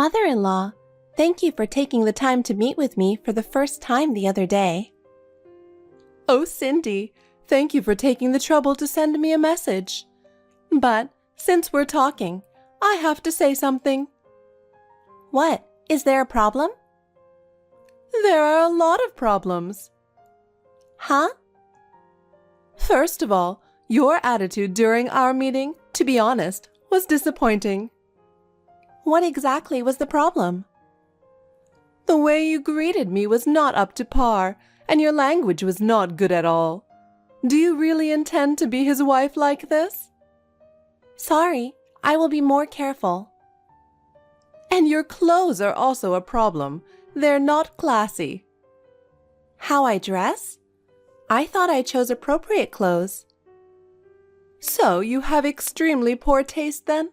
Mother-in-law, thank you for taking the time to meet with me for the first time the other day. Oh, Cindy, thank you for taking the trouble to send me a message. But since we're talking, I have to say something. What? Is there a problem? There are a lot of problems. Huh? First of all, your attitude during our meeting, to be honest, was disappointing. What exactly was the problem? The way you greeted me was not up to par, and your language was not good at all. Do you really intend to be his wife like this? Sorry, I will be more careful. And your clothes are also a problem. They're not classy. How I dress? I thought I chose appropriate clothes. So you have extremely poor taste then?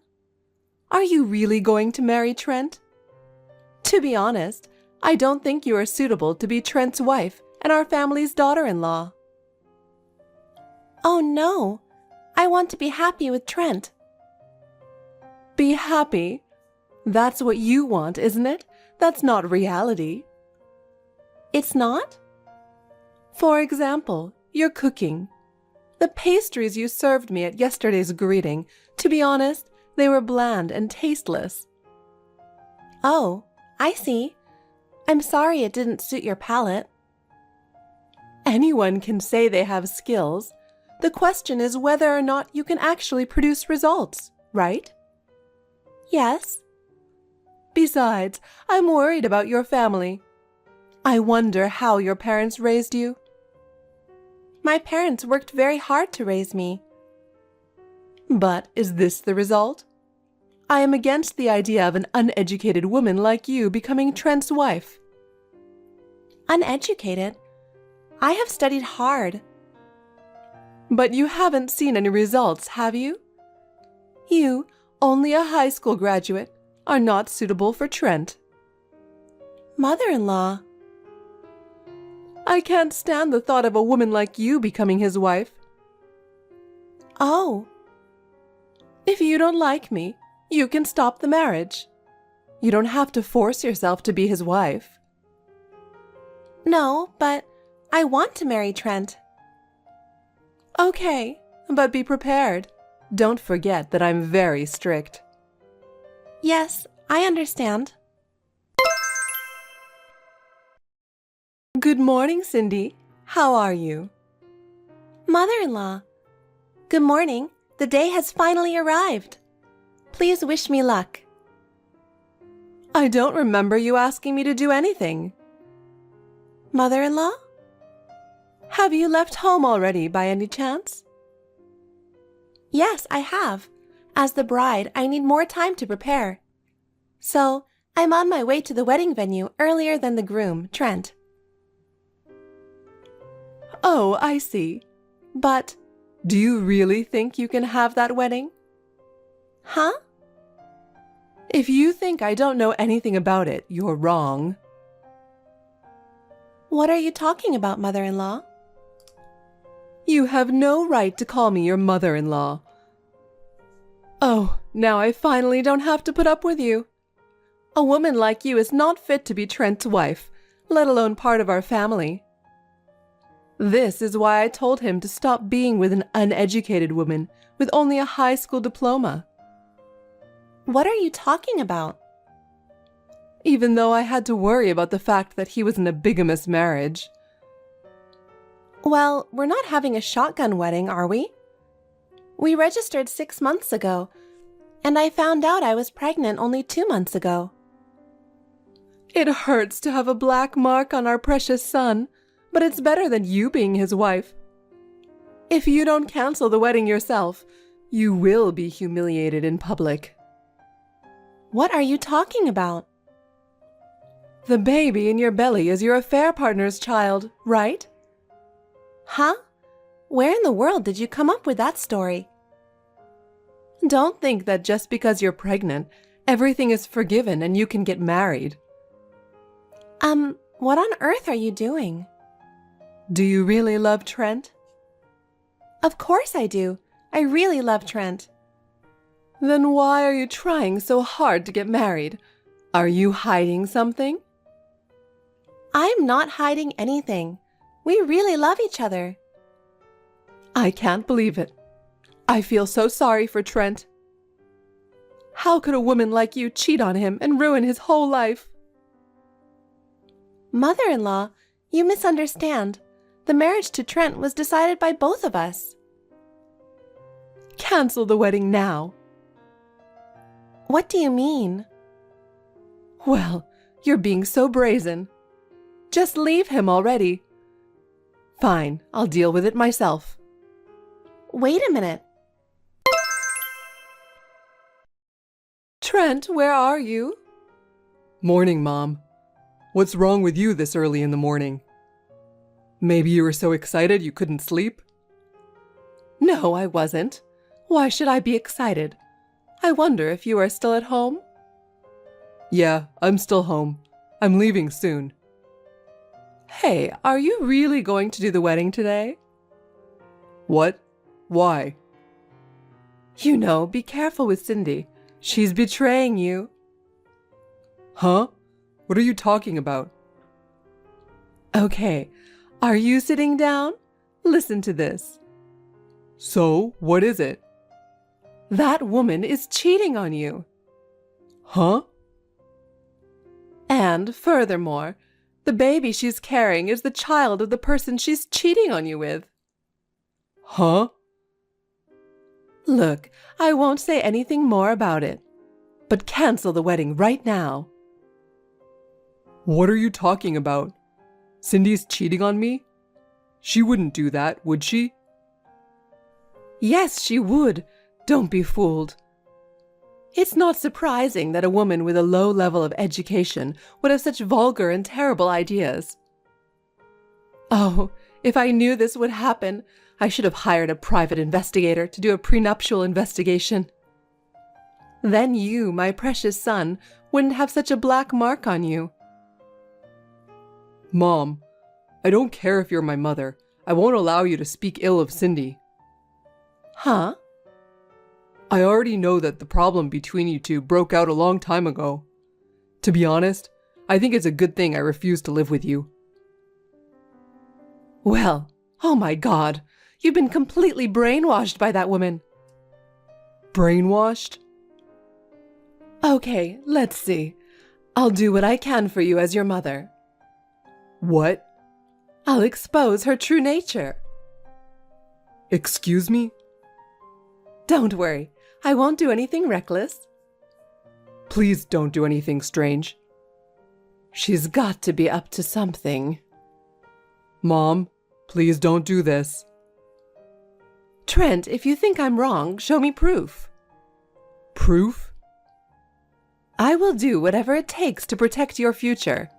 Are you really going to marry Trent? To be honest, I don't think you are suitable to be Trent's wife and our family's daughter-in-law. Oh no, I want to be happy with Trent. Be happy? That's what you want, isn't it? That's not reality. It's not? For example, your cooking. The pastries you served me at yesterday's greeting, to be honest, they were bland and tasteless. Oh, I see. I'm sorry it didn't suit your palate. Anyone can say they have skills. The question is whether or not you can actually produce results, right? Yes. Besides, I'm worried about your family. I wonder how your parents raised you. My parents worked very hard to raise me. But is this the result? I am against the idea of an uneducated woman like you becoming Trent's wife. Uneducated? I have studied hard. But you haven't seen any results, have you? You, only a high school graduate, are not suitable for Trent. Mother-in-law. I can't stand the thought of a woman like you becoming his wife. Oh. If you don't like me, you can stop the marriage. You don't have to force yourself to be his wife. No, but I want to marry Trent. Okay, but be prepared. Don't forget that I'm very strict. Yes, I understand. Good morning, Cindy. How are you? Mother-in-law. Good morning. The day has finally arrived. Please wish me luck. I don't remember you asking me to do anything. Mother-in-law? Have you left home already by any chance? Yes, I have. As the bride, I need more time to prepare. So, I'm on my way to the wedding venue earlier than the groom, Trent. Oh, I see. But do you really think you can have that wedding? Huh? If you think I don't know anything about it, you're wrong. What are you talking about, mother-in-law? You have no right to call me your mother-in-law. Oh, now I finally don't have to put up with you. A woman like you is not fit to be Trent's wife, let alone part of our family. This is why I told him to stop being with an uneducated woman with only a high school diploma. What are you talking about? Even though I had to worry about the fact that he was in a bigamous marriage. Well, we're not having a shotgun wedding, are we? We registered 6 months ago, and I found out I was pregnant only 2 months ago. It hurts to have a black mark on our precious son, but it's better than you being his wife. If you don't cancel the wedding yourself, you will be humiliated in public. What are you talking about? The baby in your belly is your affair partner's child, right? Huh? Where in the world did you come up with that story? Don't think that just because you're pregnant, everything is forgiven and you can get married. What on earth are you doing? Do you really love Trent? Of course I do. I really love Trent. Then why are you trying so hard to get married? Are you hiding something? I'm not hiding anything. We really love each other. I can't believe it. I feel so sorry for Trent. How could a woman like you cheat on him and ruin his whole life? Mother-in-law, you misunderstand. The marriage to Trent was decided by both of us. Cancel the wedding now. What do you mean? Well, you're being so brazen. Just leave him already. Fine, I'll deal with it myself. Wait a minute. Trent, where are you? Morning, Mom. What's wrong with you this early in the morning? Maybe you were so excited you couldn't sleep? No, I wasn't. Why should I be excited? I wonder if you are still at home? Yeah, I'm still home. I'm leaving soon. Hey, are you really going to do the wedding today? What? Why? You know, be careful with Cindy. She's betraying you. Huh? What are you talking about? Okay, are you sitting down? Listen to this. So, what is it? That woman is cheating on you. Huh? And furthermore, the baby she's carrying is the child of the person she's cheating on you with. Huh? Look, I won't say anything more about it, but cancel the wedding right now. What are you talking about? Cindy's cheating on me? She wouldn't do that, would she? Yes, she would. Don't be fooled. It's not surprising that a woman with a low level of education would have such vulgar and terrible ideas. Oh, if I knew this would happen, I should have hired a private investigator to do a prenuptial investigation. Then you, my precious son, wouldn't have such a black mark on you. Mom, I don't care if you're my mother. I won't allow you to speak ill of Cindy. Huh? I already know that the problem between you two broke out a long time ago. To be honest, I think it's a good thing I refuse to live with you. Well, oh my God, you've been completely brainwashed by that woman. Brainwashed? Okay, let's see. I'll do what I can for you as your mother. What? I'll expose her true nature. Excuse me? Don't worry, I won't do anything reckless. Please don't do anything strange. She's got to be up to something. Mom, please don't do this. Trent, if you think I'm wrong, show me proof. Proof? I will do whatever it takes to protect your future.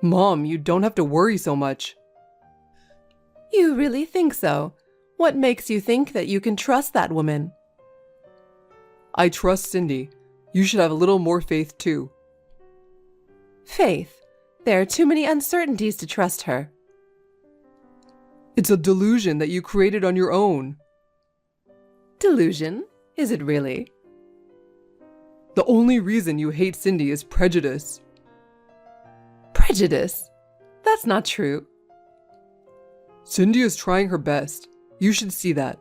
Mom, you don't have to worry so much. You really think so? What makes you think that you can trust that woman? I trust Cindy. You should have a little more faith too. Faith? There are too many uncertainties to trust her. It's a delusion that you created on your own. Delusion? Is it really? The only reason you hate Cindy is prejudice. Prejudice? That's not true. Cindy is trying her best. You should see that.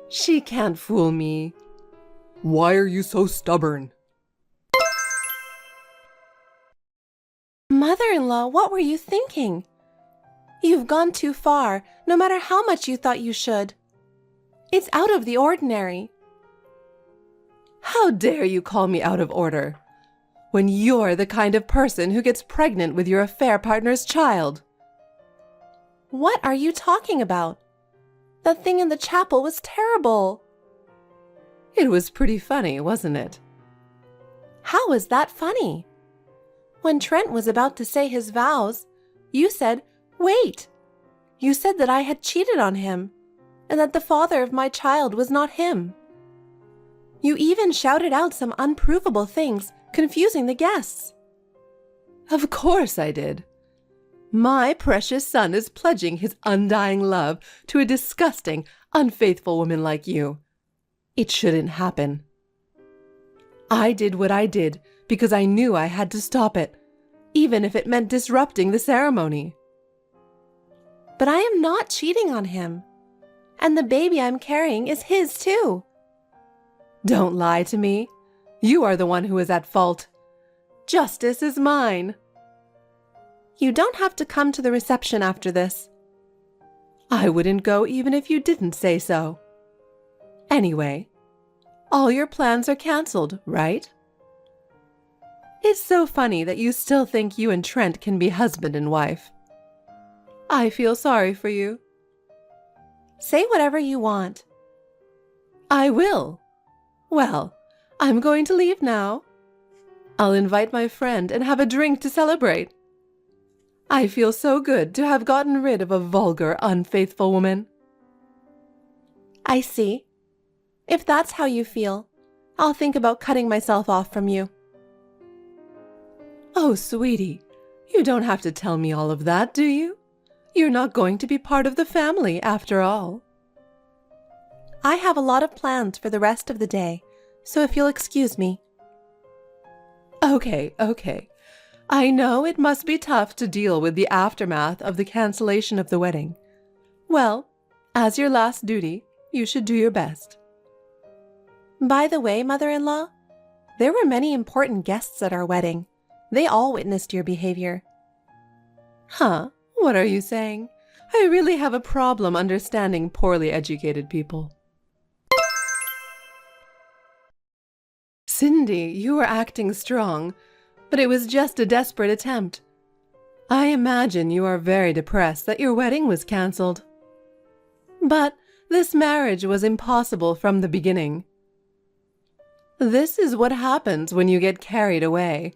She can't fool me. Why are you so stubborn? Mother-in-law, what were you thinking? You've gone too far, no matter how much you thought you should. It's out of the ordinary. How dare you call me out of order, when you're the kind of person who gets pregnant with your affair partner's child? What are you talking about? That thing in the chapel was terrible. It was pretty funny, wasn't it? How was that funny? When Trent was about to say his vows, you said, "Wait." You said that I had cheated on him, and that the father of my child was not him. You even shouted out some unprovable things, confusing the guests. Of course I did. My precious son is pledging his undying love to a disgusting, unfaithful woman like you. It shouldn't happen. I did what I did because I knew I had to stop it, even if it meant disrupting the ceremony. But I am not cheating on him. And the baby I'm carrying is his too. Don't lie to me. You are the one who is at fault. Justice is mine. You don't have to come to the reception after this. I wouldn't go even if you didn't say so. Anyway, all your plans are cancelled, right? It's so funny that you still think you and Trent can be husband and wife. I feel sorry for you. Say whatever you want. I will. Well, I'm going to leave now. I'll invite my friend and have a drink to celebrate. I feel so good to have gotten rid of a vulgar, unfaithful woman. I see. If that's how you feel, I'll think about cutting myself off from you. Oh, sweetie, you don't have to tell me all of that, do you? You're not going to be part of the family after all. I have a lot of plans for the rest of the day, so if you'll excuse me. Okay. I know it must be tough to deal with the aftermath of the cancellation of the wedding. Well, as your last duty, you should do your best. By the way, mother-in-law, there were many important guests at our wedding. They all witnessed your behavior. Huh? What are you saying? I really have a problem understanding poorly educated people. Cindy, you were acting strong, but it was just a desperate attempt. I imagine you are very depressed that your wedding was cancelled. But this marriage was impossible from the beginning. This is what happens when you get carried away.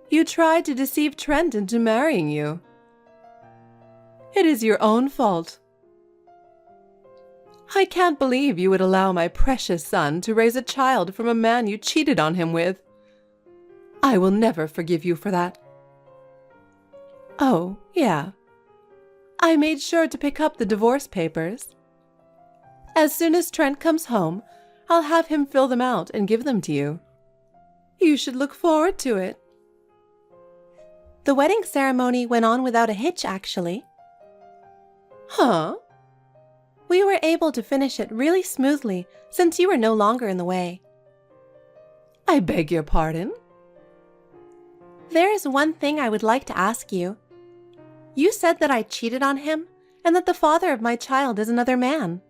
You tried to deceive Trent into marrying you. It is your own fault. I can't believe you would allow my precious son to raise a child from a man you cheated on him with. I will never forgive you for that. Oh, yeah. I made sure to pick up the divorce papers. As soon as Trent comes home, I'll have him fill them out and give them to you. You should look forward to it. The wedding ceremony went on without a hitch, actually. Huh? We were able to finish it really smoothly since you were no longer in the way. I beg your pardon? There is one thing I would like to ask you. You said that I cheated on him and that the father of my child is another man.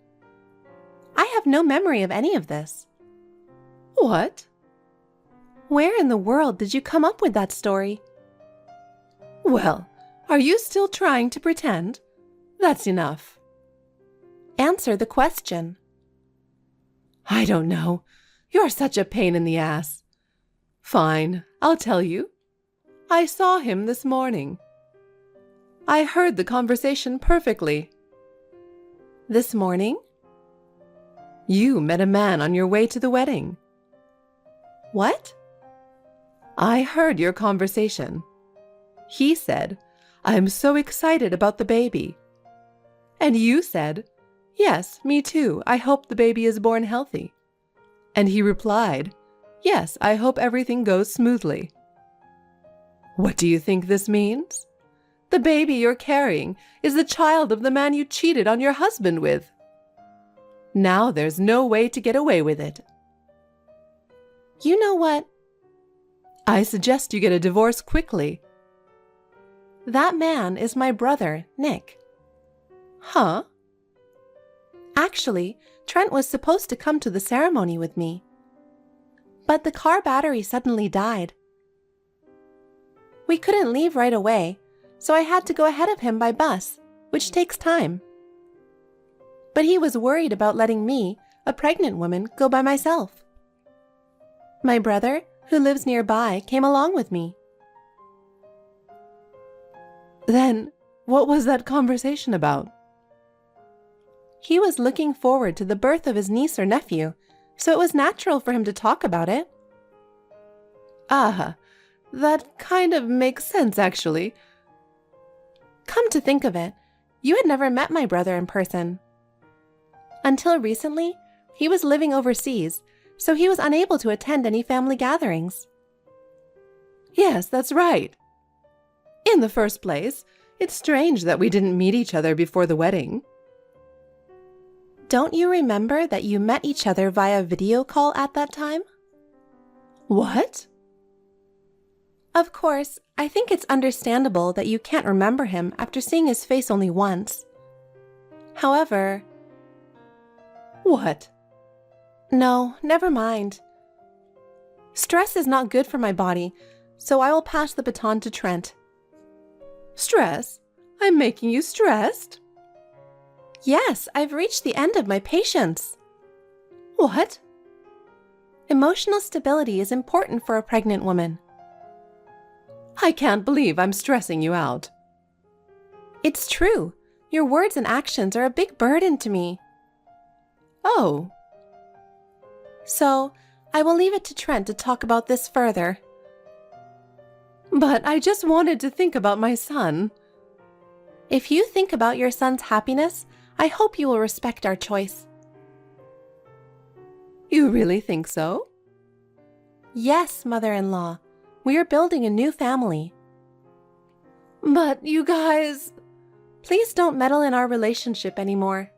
I have no memory of any of this. What? Where in the world did you come up with that story? Well, are you still trying to pretend? That's enough. Answer the question. I don't know. You're such a pain in the ass. Fine, I'll tell you. I saw him this morning. I heard the conversation perfectly. This morning? You met a man on your way to the wedding. What? I heard your conversation. He said, "I'm so excited about the baby." And you said, "Yes, me too. I hope the baby is born healthy." And he replied, "Yes, I hope everything goes smoothly." What do you think this means? The baby you're carrying is the child of the man you cheated on your husband with. Now there's no way to get away with it. You know what? I suggest you get a divorce quickly. That man is my brother, Nick. Huh? Actually, Trent was supposed to come to the ceremony with me. But the car battery suddenly died. We couldn't leave right away, so I had to go ahead of him by bus, which takes time. But he was worried about letting me, a pregnant woman, go by myself. My brother, who lives nearby, came along with me. Then, what was that conversation about? He was looking forward to the birth of his niece or nephew, so it was natural for him to talk about it. Ah, that kind of makes sense, actually. Come to think of it, you had never met my brother in person. Until recently, he was living overseas, so he was unable to attend any family gatherings. Yes, that's right. In the first place, it's strange that we didn't meet each other before the wedding. Don't you remember that you met each other via video call at that time? What? Of course, I think it's understandable that you can't remember him after seeing his face only once. However... What? No, never mind. Stress is not good for my body, so I will pass the baton to Trent. Stress? I'm making you stressed? Yes, I've reached the end of my patience. What? Emotional stability is important for a pregnant woman. I can't believe I'm stressing you out. It's true. Your words and actions are a big burden to me. Oh. So, I will leave it to Trent to talk about this further. But I just wanted to think about my son. If you think about your son's happiness, I hope you will respect our choice. You really think so? Yes, mother-in-law. We are building a new family. But you guys... Please don't meddle in our relationship anymore.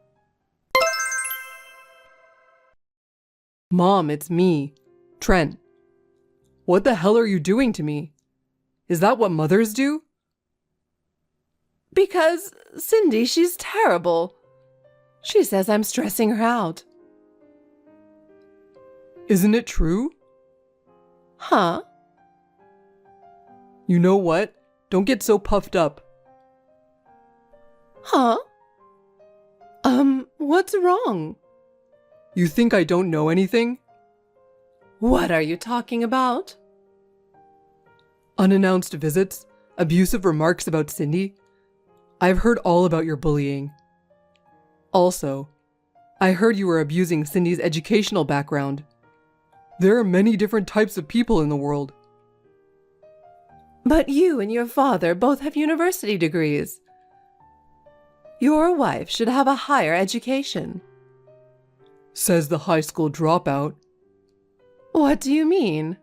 Mom, it's me, Trent. What the hell are you doing to me? Is that what mothers do? Because Cindy, she's terrible. She says I'm stressing her out. Isn't it true? Huh? You know what? Don't get so puffed up. Huh? What's wrong? You think I don't know anything? What are you talking about? Unannounced visits, abusive remarks about Cindy. I've heard all about your bullying. Also, I heard you were abusing Cindy's educational background. There are many different types of people in the world. But you and your father both have university degrees. Your wife should have a higher education. Says the high school dropout. What do you mean?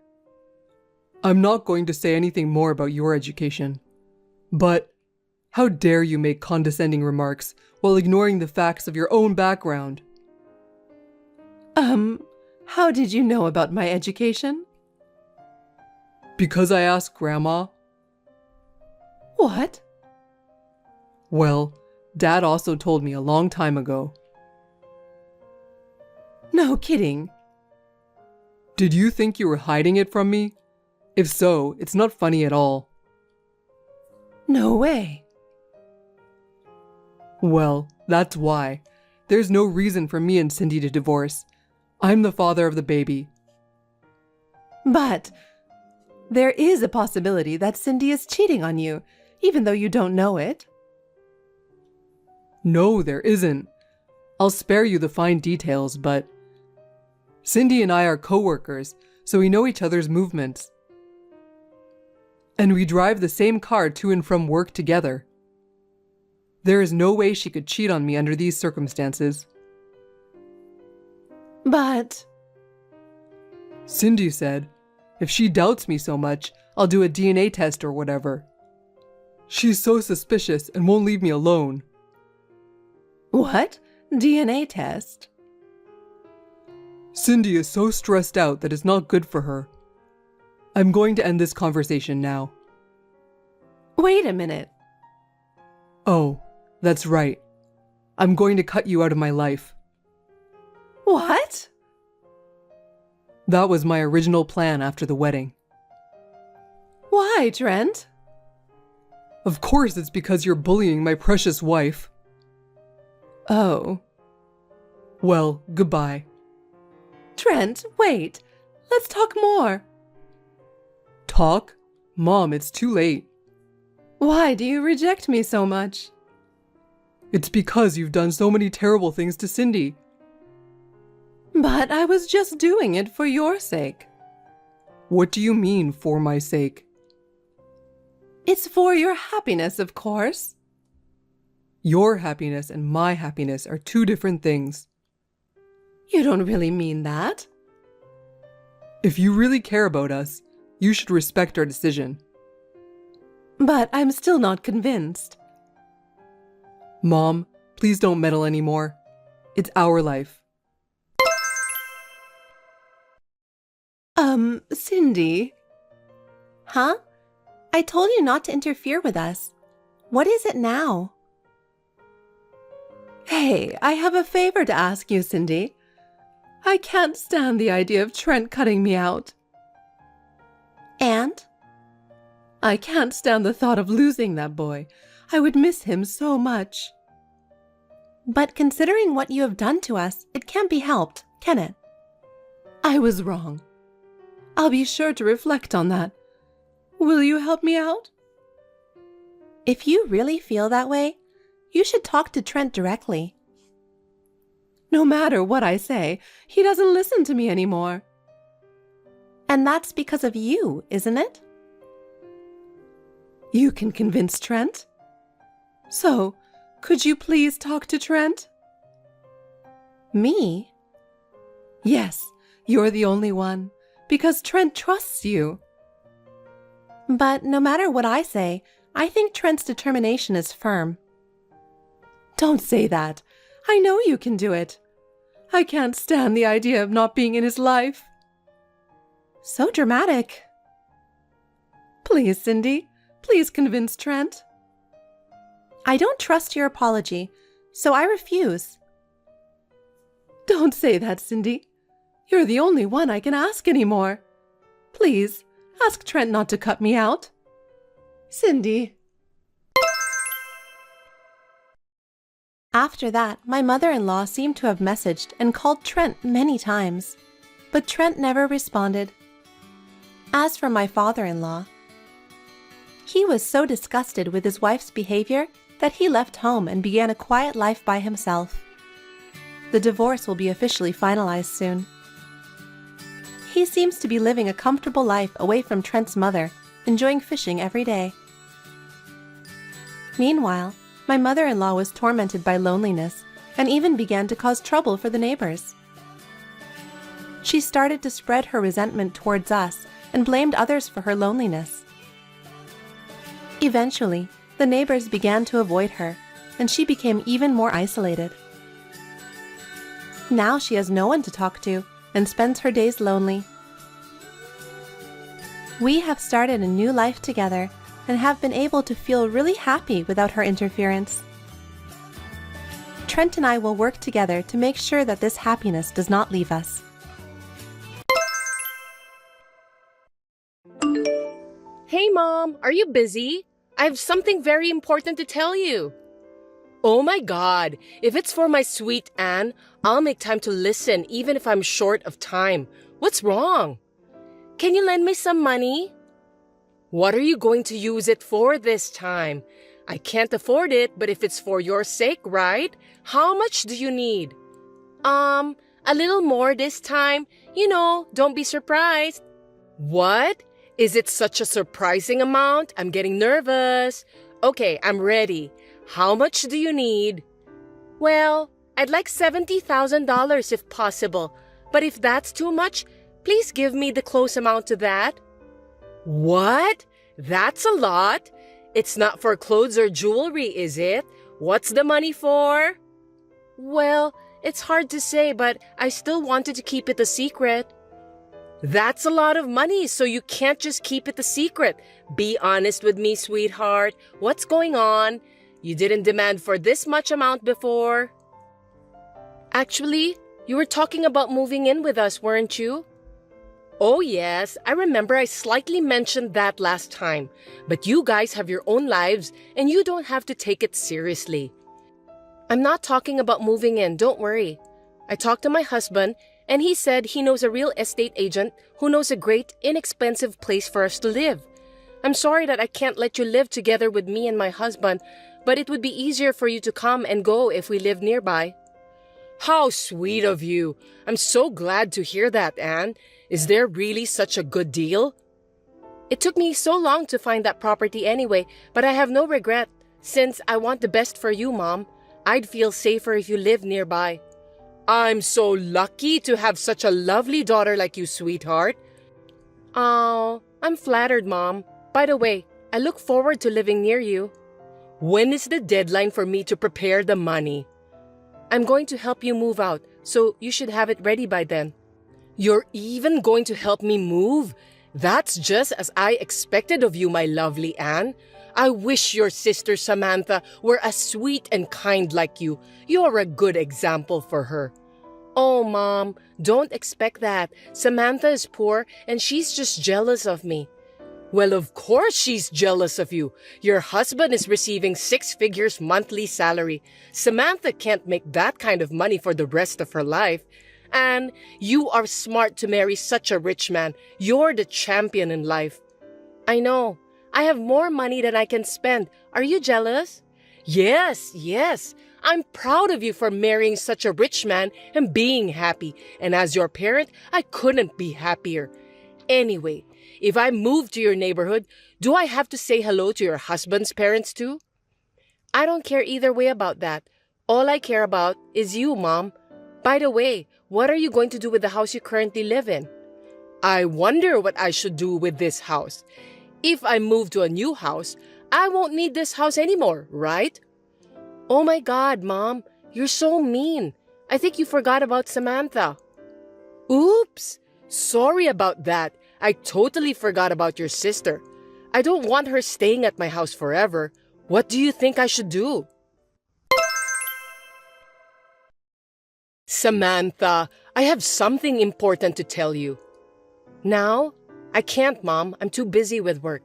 I'm not going to say anything more about your education. But how dare you make condescending remarks while ignoring the facts of your own background? How did you know about my education? Because I asked Grandma. What? Well, Dad also told me a long time ago. No kidding. Did you think you were hiding it from me? If so, it's not funny at all. No way. Well, that's why. There's no reason for me and Cindy to divorce. I'm the father of the baby. But there is a possibility that Cindy is cheating on you, even though you don't know it. No, there isn't. I'll spare you the fine details, but Cindy and I are co-workers, so we know each other's movements. And we drive the same car to and from work together. There is no way she could cheat on me under these circumstances. But Cindy said, if she doubts me so much, I'll do a DNA test or whatever. She's so suspicious and won't leave me alone. what? DNA test? Cindy is so stressed out that it's not good for her. I'm going to end this conversation now. Wait a minute. Oh, that's right. I'm going to cut you out of my life. What? That was my original plan after the wedding. Why, Trent? Of course it's because you're bullying my precious wife. Oh. Well, goodbye. Trent, wait. Let's talk more. Talk? Mom, it's too late. Why do you reject me so much? It's because you've done so many terrible things to Cindy. But I was just doing it for your sake. What do you mean, for my sake? It's for your happiness, of course. Your happiness and my happiness are two different things. You don't really mean that. If you really care about us, you should respect our decision. But I'm still not convinced. Mom, please don't meddle anymore. It's our life. Cindy. Huh? I told you not to interfere with us. What is it now? Hey, I have a favor to ask you, Cindy. I can't stand the idea of Trent cutting me out. And? I can't stand the thought of losing that boy. I would miss him so much. But considering what you have done to us, it can't be helped, can it? I was wrong. I'll be sure to reflect on that. Will you help me out? If you really feel that way, you should talk to Trent directly. No matter what I say, he doesn't listen to me anymore. And that's because of you, isn't it? You can convince Trent? So, could you please talk to Trent? Me? Yes, you're the only one, because Trent trusts you. But no matter what I say, I think Trent's determination is firm. Don't say that. I know you can do it. I can't stand the idea of not being in his life. So dramatic. Please, Cindy, please convince Trent. I don't trust your apology, so I refuse. Don't say that, Cindy. You're the only one I can ask anymore. Please, ask Trent not to cut me out. Cindy. After that, my mother-in-law seemed to have messaged and called Trent many times, but Trent never responded. As for my father-in-law, he was so disgusted with his wife's behavior that he left home and began a quiet life by himself. The divorce will be officially finalized soon. He seems to be living a comfortable life away from Trent's mother, enjoying fishing every day. Meanwhile, my mother-in-law was tormented by loneliness and even began to cause trouble for the neighbors. She started to spread her resentment towards us and blamed others for her loneliness. Eventually, the neighbors began to avoid her, and she became even more isolated. Now she has no one to talk to and spends her days lonely. We have started a new life together and have been able to feel really happy without her interference. Trent and I will work together to make sure that this happiness does not leave us. Hey Mom, are you busy? I have something very important to tell you. Oh my God, if it's for my sweet Anne, I'll make time to listen even if I'm short of time. What's wrong? Can you lend me some money? What are you going to use it for this time? I can't afford it, but if it's for your sake, right? How much do you need? A little more this time. You know, don't be surprised. What? Is it such a surprising amount? I'm getting nervous. Okay, I'm ready. How much do you need? Well, I'd like $70,000 if possible. But if that's too much, please give me the close amount to that. What? That's a lot. It's not for clothes or jewelry, is it? What's the money for? Well, it's hard to say, but I still wanted to keep it a secret. That's a lot of money, so you can't just keep it a secret. Be honest with me, sweetheart. What's going on? You didn't demand for this much amount before. Actually, you were talking about moving in with us, weren't you? Oh yes, I remember I slightly mentioned that last time. But you guys have your own lives and you don't have to take it seriously. I'm not talking about moving in, don't worry. I talked to my husband and he said he knows a real estate agent who knows a great, inexpensive place for us to live. I'm sorry that I can't let you live together with me and my husband, but it would be easier for you to come and go if we live nearby. How sweet of you. I'm so glad to hear that, Anne. Is there really such a good deal? It took me so long to find that property anyway, but I have no regret, since I want the best for you, Mom. I'd feel safer if you lived nearby. I'm so lucky to have such a lovely daughter like you, sweetheart. Oh, I'm flattered, Mom. By the way, I look forward to living near you. When is the deadline for me to prepare the money? I'm going to help you move out, so you should have it ready by then. You're even going to help me move? That's just as I expected of you, my lovely Anne. I wish your sister Samantha were as sweet and kind like you. You're a good example for her. Oh, Mom, don't expect that. Samantha is poor and she's just jealous of me. Well, of course she's jealous of you. Your husband is receiving 6 figures monthly salary. Samantha can't make that kind of money for the rest of her life. And you are smart to marry such a rich man. You're the champion in life. I know. I have more money than I can spend. Are you jealous? Yes. I'm proud of you for marrying such a rich man and being happy. And as your parent, I couldn't be happier. Anyway, if I move to your neighborhood, do I have to say hello to your husband's parents too? I don't care either way about that. All I care about is you, Mom. By the way, what are you going to do with the house you currently live in? I wonder what I should do with this house. If I move to a new house, I won't need this house anymore, right? Oh my God, Mom, you're so mean. I think you forgot about Samantha. Oops, sorry about that. I totally forgot about your sister. I don't want her staying at my house forever. What do you think I should do? Samantha, I have something important to tell you. Now? I can't, Mom. I'm too busy with work.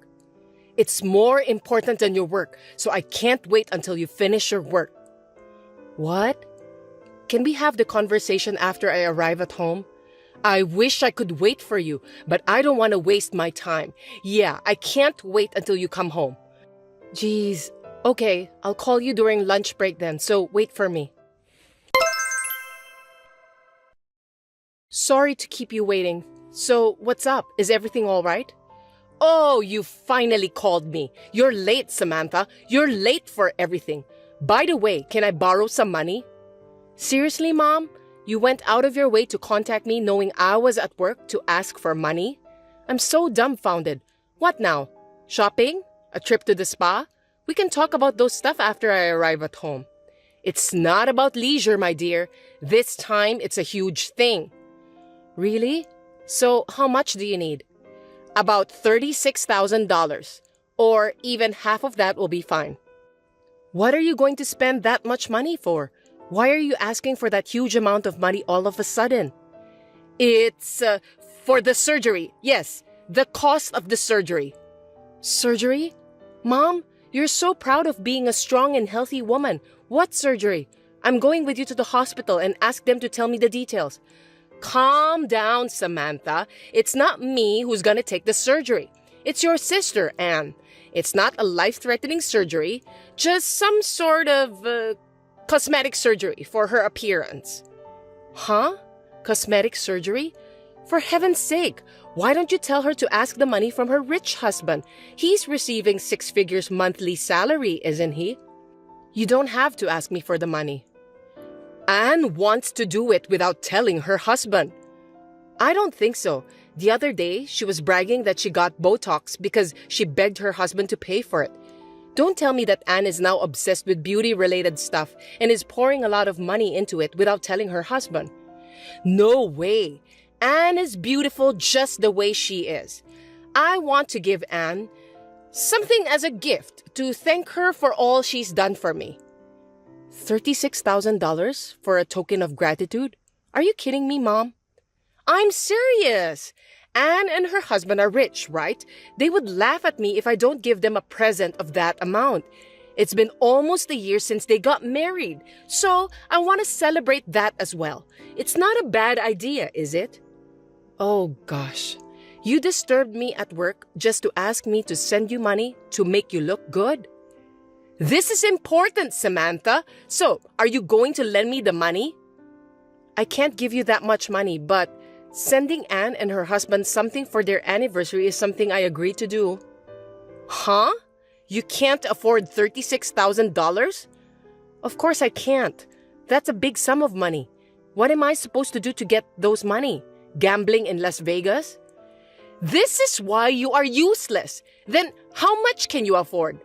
It's more important than your work, so I can't wait until you finish your work. What? Can we have the conversation after I arrive at home? I wish I could wait for you, but I don't want to waste my time. Yeah, I can't wait until you come home. Geez. Okay, I'll call you during lunch break then, so wait for me. Sorry to keep you waiting. So, what's up? Is everything all right? Oh, you finally called me. You're late, Samantha. You're late for everything. By the way, can I borrow some money? Seriously, Mom? You went out of your way to contact me knowing I was at work to ask for money? I'm so dumbfounded. What now? Shopping? A trip to the spa? We can talk about those stuff after I arrive at home. It's not about leisure, my dear. This time, it's a huge thing. Really? So, how much do you need? About $36,000. Or even half of that will be fine. What are you going to spend that much money for? Why are you asking for that huge amount of money all of a sudden? It's for the surgery. Yes, the cost of the surgery. Surgery? Mom, you're so proud of being a strong and healthy woman. What surgery? I'm going with you to the hospital and ask them to tell me the details. Calm down, Samantha. It's not me who's gonna take the surgery. It's your sister, Anne. It's not a life-threatening surgery, just some sort of cosmetic surgery for her appearance. Huh? Cosmetic surgery? For heaven's sake, why don't you tell her to ask the money from her rich husband? He's receiving 6 figures monthly salary, isn't he? You don't have to ask me for the money. Anne wants to do it without telling her husband. I don't think so. The other day, she was bragging that she got Botox because she begged her husband to pay for it. Don't tell me that Anne is now obsessed with beauty-related stuff and is pouring a lot of money into it without telling her husband. No way. Anne is beautiful just the way she is. I want to give Anne something as a gift to thank her for all she's done for me. $36,000 for a token of gratitude? Are you kidding me, Mom? I'm serious. Anne and her husband are rich, right? They would laugh at me if I don't give them a present of that amount. It's been almost a year since they got married, so I want to celebrate that as well. It's not a bad idea, is it? Oh gosh, you disturbed me at work just to ask me to send you money to make you look good? This is important, Samantha. So, are you going to lend me the money? I can't give you that much money, but sending Anne and her husband something for their anniversary is something I agreed to do. Huh? You can't afford $36,000? Of course I can't. That's a big sum of money. What am I supposed to do to get those money? Gambling in Las Vegas? This is why you are useless. Then how much can you afford?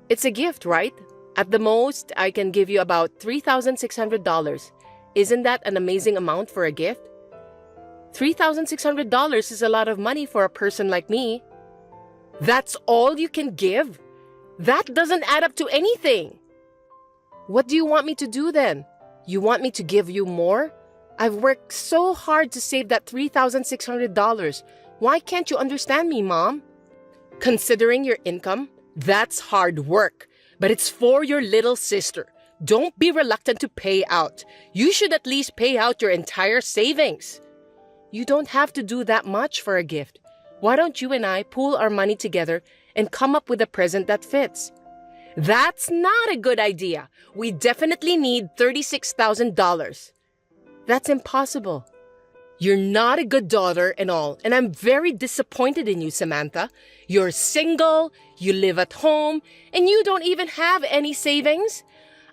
It's a gift, right? At the most, I can give you about $3,600. Isn't that an amazing amount for a gift? $3,600 is a lot of money for a person like me. That's all you can give? That doesn't add up to anything. What do you want me to do then? You want me to give you more? I've worked so hard to save that $3,600. Why can't you understand me, Mom? Considering your income, that's hard work, but it's for your little sister. Don't be reluctant to pay out. You should at least pay out your entire savings. You don't have to do that much for a gift. Why don't you and I pool our money together and come up with a present that fits? That's not a good idea. We definitely need $36,000. That's impossible. You're not a good daughter and all, and I'm very disappointed in you, Samantha. You're single, you live at home, and you don't even have any savings.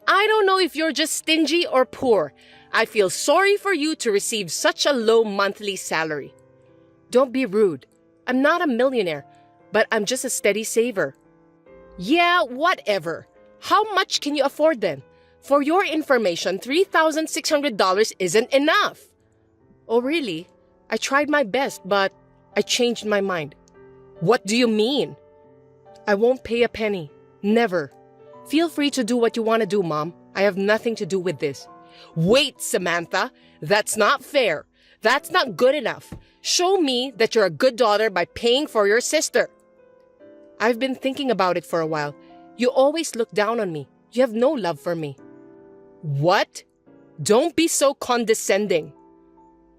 I don't know if you're just stingy or poor. I feel sorry for you to receive such a low monthly salary. Don't be rude. I'm not a millionaire, but I'm just a steady saver. Yeah, whatever. How much can you afford then? For your information, $3,600 isn't enough. Oh, really? I tried my best, but I changed my mind. What do you mean? I won't pay a penny. Never. Feel free to do what you want to do, Mom. I have nothing to do with this. Wait, Samantha. That's not fair. That's not good enough. Show me that you're a good daughter by paying for your sister. I've been thinking about it for a while. You always look down on me. You have no love for me. What? Don't be so condescending.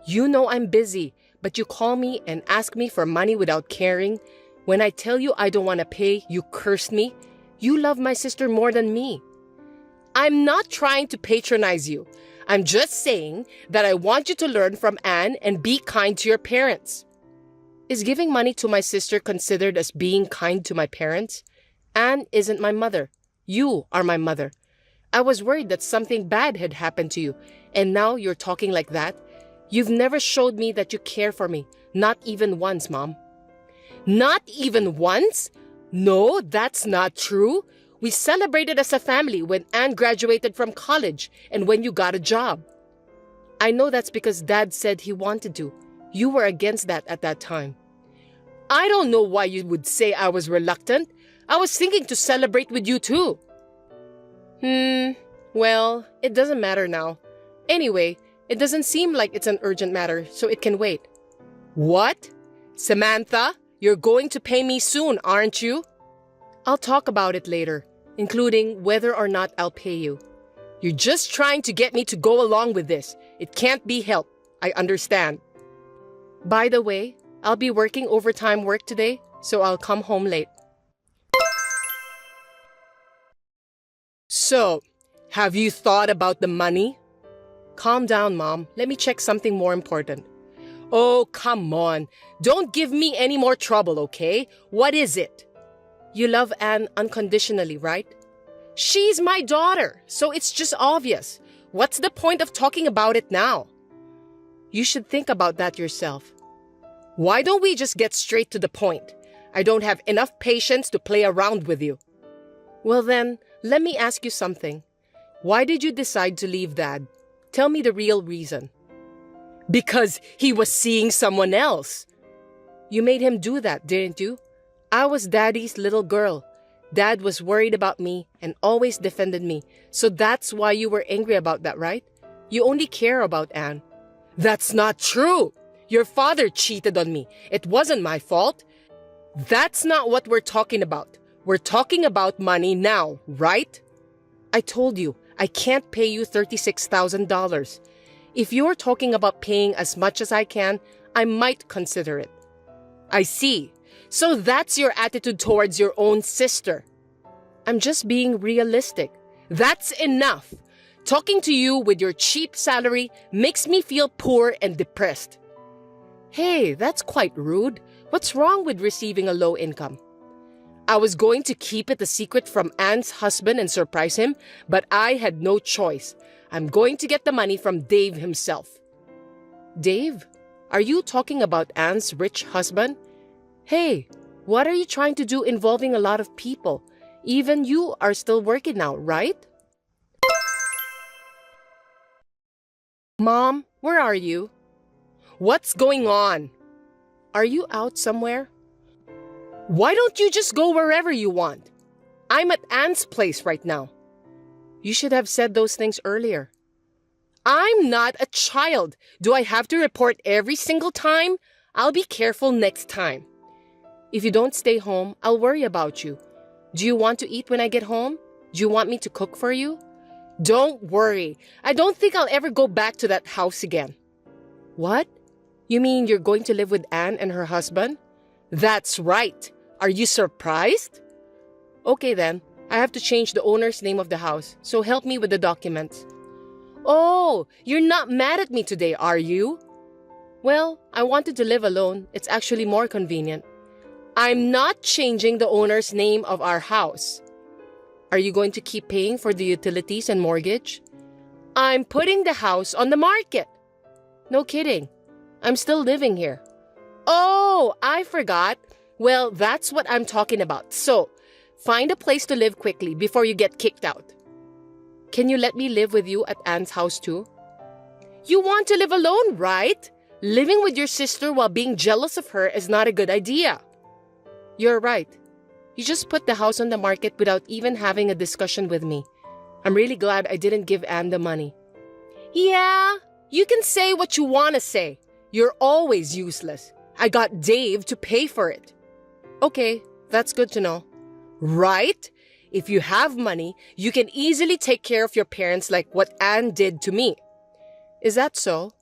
You know I'm busy, but you call me and ask me for money without caring. When I tell you I don't want to pay, you curse me. You love my sister more than me. I'm not trying to patronize you. I'm just saying that I want you to learn from Anne and be kind to your parents. Is giving money to my sister considered as being kind to my parents? Anne isn't my mother. You are my mother. I was worried that something bad had happened to you, and now you're talking like that? You've never showed me that you care for me. Not even once, Mom. Not even once? No, that's not true. We celebrated as a family when Anne graduated from college and when you got a job. I know that's because Dad said he wanted to. You were against that at that time. I don't know why you would say I was reluctant. I was thinking to celebrate with you too. Well, it doesn't matter now. Anyway, it doesn't seem like it's an urgent matter, so it can wait. What? Samantha, you're going to pay me soon, aren't you? I'll talk about it later, including whether or not I'll pay you. You're just trying to get me to go along with this. It can't be helped. I understand. By the way, I'll be working overtime work today, so I'll come home late. So, have you thought about the money? Calm down, Mom. Let me check something more important. Oh, come on. Don't give me any more trouble, okay? What is it? You love Anne unconditionally, right? She's my daughter, so it's just obvious. What's the point of talking about it now? You should think about that yourself. Why don't we just get straight to the point? I don't have enough patience to play around with you. Well then, let me ask you something. Why did you decide to leave Dad? Tell me the real reason. Because he was seeing someone else. You made him do that, didn't you? I was Daddy's little girl. Dad was worried about me and always defended me. So that's why you were angry about that, right? You only care about Anne. That's not true. Your father cheated on me. It wasn't my fault. That's not what we're talking about. We're talking about money now, right? I told you, I can't pay you $36,000. If you're talking about paying as much as I can, I might consider it. I see. So that's your attitude towards your own sister. I'm just being realistic. That's enough. Talking to you with your cheap salary makes me feel poor and depressed. Hey, that's quite rude. What's wrong with receiving a low income? I was going to keep it a secret from Anne's husband and surprise him, but I had no choice. I'm going to get the money from Dave himself. Dave? Are you talking about Anne's rich husband? Hey, what are you trying to do involving a lot of people? Even you are still working now, right? Mom, where are you? What's going on? Are you out somewhere? Why don't you just go wherever you want? I'm at Anne's place right now. You should have said those things earlier. I'm not a child. Do I have to report every single time? I'll be careful next time. If you don't stay home, I'll worry about you. Do you want to eat when I get home? Do you want me to cook for you? Don't worry. I don't think I'll ever go back to that house again. What? You mean you're going to live with Anne and her husband? That's right. Are you surprised? Okay then. I have to change the owner's name of the house, so help me with the documents. Oh, you're not mad at me today, are you? Well, I wanted to live alone. It's actually more convenient. I'm not changing the owner's name of our house. Are you going to keep paying for the utilities and mortgage? I'm putting the house on the market. No kidding. I'm still living here. Oh, I forgot. Well, that's what I'm talking about. So, find a place to live quickly before you get kicked out. Can you let me live with you at Anne's house too? You want to live alone, right? Living with your sister while being jealous of her is not a good idea. You're right. You just put the house on the market without even having a discussion with me. I'm really glad I didn't give Anne the money. Yeah, you can say what you want to say. You're always useless. I got Dave to pay for it. Okay, that's good to know. Right? If you have money, you can easily take care of your parents like what Anne did to me. Is that so?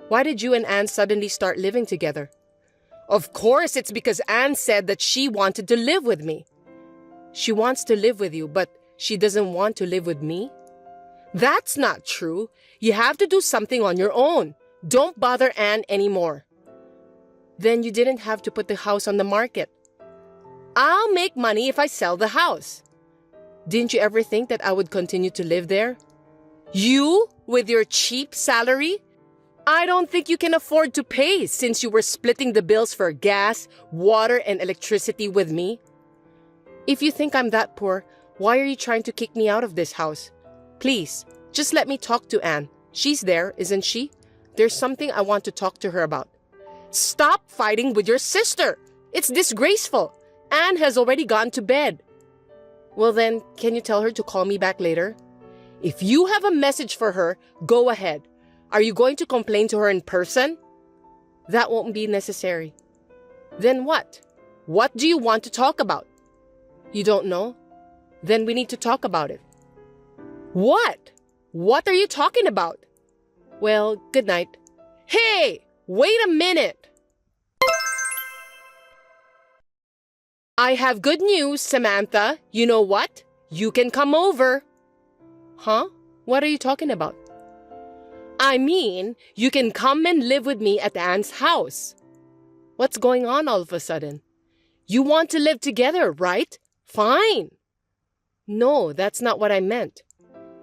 Why did you and Anne suddenly start living together? Of course, it's because Anne said that she wanted to live with me. She wants to live with you, but she doesn't want to live with me? That's not true. You have to do something on your own. Don't bother Anne anymore. Then you didn't have to put the house on the market. I'll make money if I sell the house. Didn't you ever think that I would continue to live there? You, with your cheap salary? I don't think you can afford to pay since you were splitting the bills for gas, water, and electricity with me. If you think I'm that poor, why are you trying to kick me out of this house? Please, just let me talk to Anne. She's there, isn't she? There's something I want to talk to her about. Stop fighting with your sister. It's disgraceful. Anne has already gone to bed. Well then, can you tell her to call me back later? If you have a message for her, go ahead. Are you going to complain to her in person? That won't be necessary. Then what? What do you want to talk about? You don't know? Then we need to talk about it. What? What are you talking about? Well, good night. Hey, wait a minute. I have good news, Samantha. You know what? You can come over. Huh? What are you talking about? I mean, you can come and live with me at Anne's house. What's going on all of a sudden? You want to live together, right? Fine. No, that's not what I meant.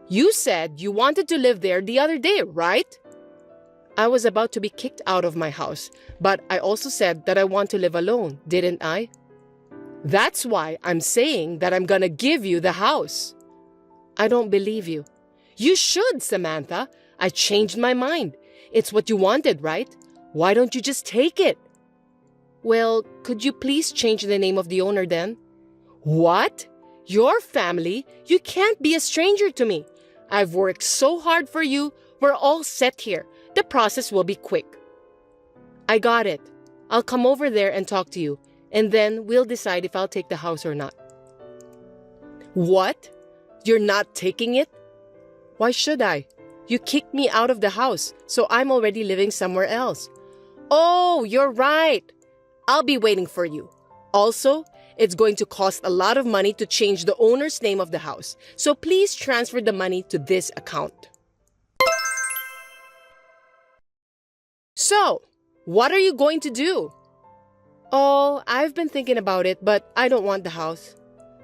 You said you wanted to live there the other day, right? I was about to be kicked out of my house, but I also said that I want to live alone, didn't I? That's why I'm saying that I'm gonna give you the house. I don't believe you. You should, Samantha. I changed my mind. It's what you wanted, right? Why don't you just take it? Well, could you please change the name of the owner then? What? Your family? You can't be a stranger to me. I've worked so hard for you. We're all set here. The process will be quick. I got it. I'll come over there and talk to you, and then we'll decide if I'll take the house or not. What? You're not taking it? Why should I? You kicked me out of the house, so I'm already living somewhere else. Oh, you're right. I'll be waiting for you. Also, it's going to cost a lot of money to change the owner's name of the house, so please transfer the money to this account. So, what are you going to do? Oh, I've been thinking about it, but I don't want the house.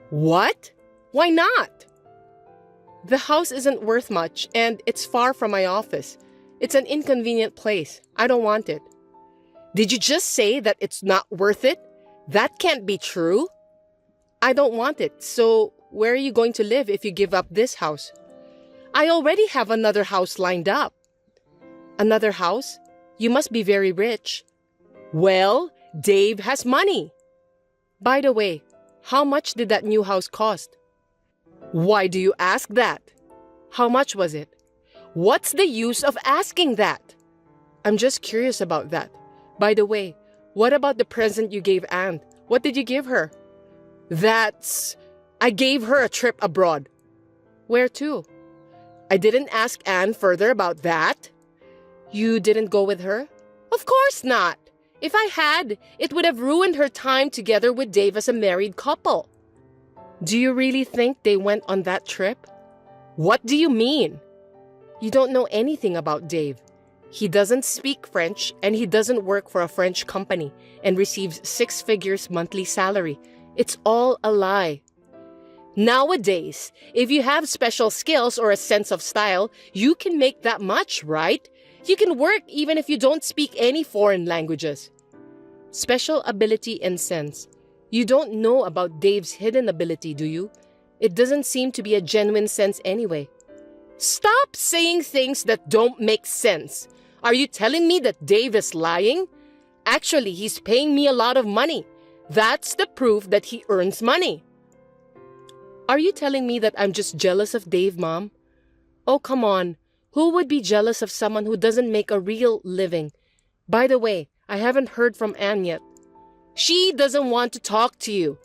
What? Why not? The house isn't worth much, and it's far from my office. It's an inconvenient place. I don't want it. Did you just say that it's not worth it? That can't be true. I don't want it, so where are you going to live if you give up this house? I already have another house lined up. Another house? You must be very rich. Well, Dave has money. By the way, how much did that new house cost? Why do you ask that? How much was it? What's the use of asking that? I'm just curious about that. By the way, what about the present you gave Anne? What did you give her? I gave her a trip abroad. Where to? I didn't ask Anne further about that. You didn't go with her? Of course not. If I had, it would have ruined her time together with Dave as a married couple. Do you really think they went on that trip? What do you mean? You don't know anything about Dave. He doesn't speak French and he doesn't work for a French company and receives 6 figures monthly salary. It's all a lie. Nowadays, if you have special skills or a sense of style, you can make that much, right? You can work even if you don't speak any foreign languages. Special ability and sense. You don't know about Dave's hidden ability, do you? It doesn't seem to be a genuine sense anyway. Stop saying things that don't make sense. Are you telling me that Dave is lying? Actually, he's paying me a lot of money. That's the proof that he earns money. Are you telling me that I'm just jealous of Dave, Mom? Oh, come on. Who would be jealous of someone who doesn't make a real living? By the way, I haven't heard from Anne yet. She doesn't want to talk to you.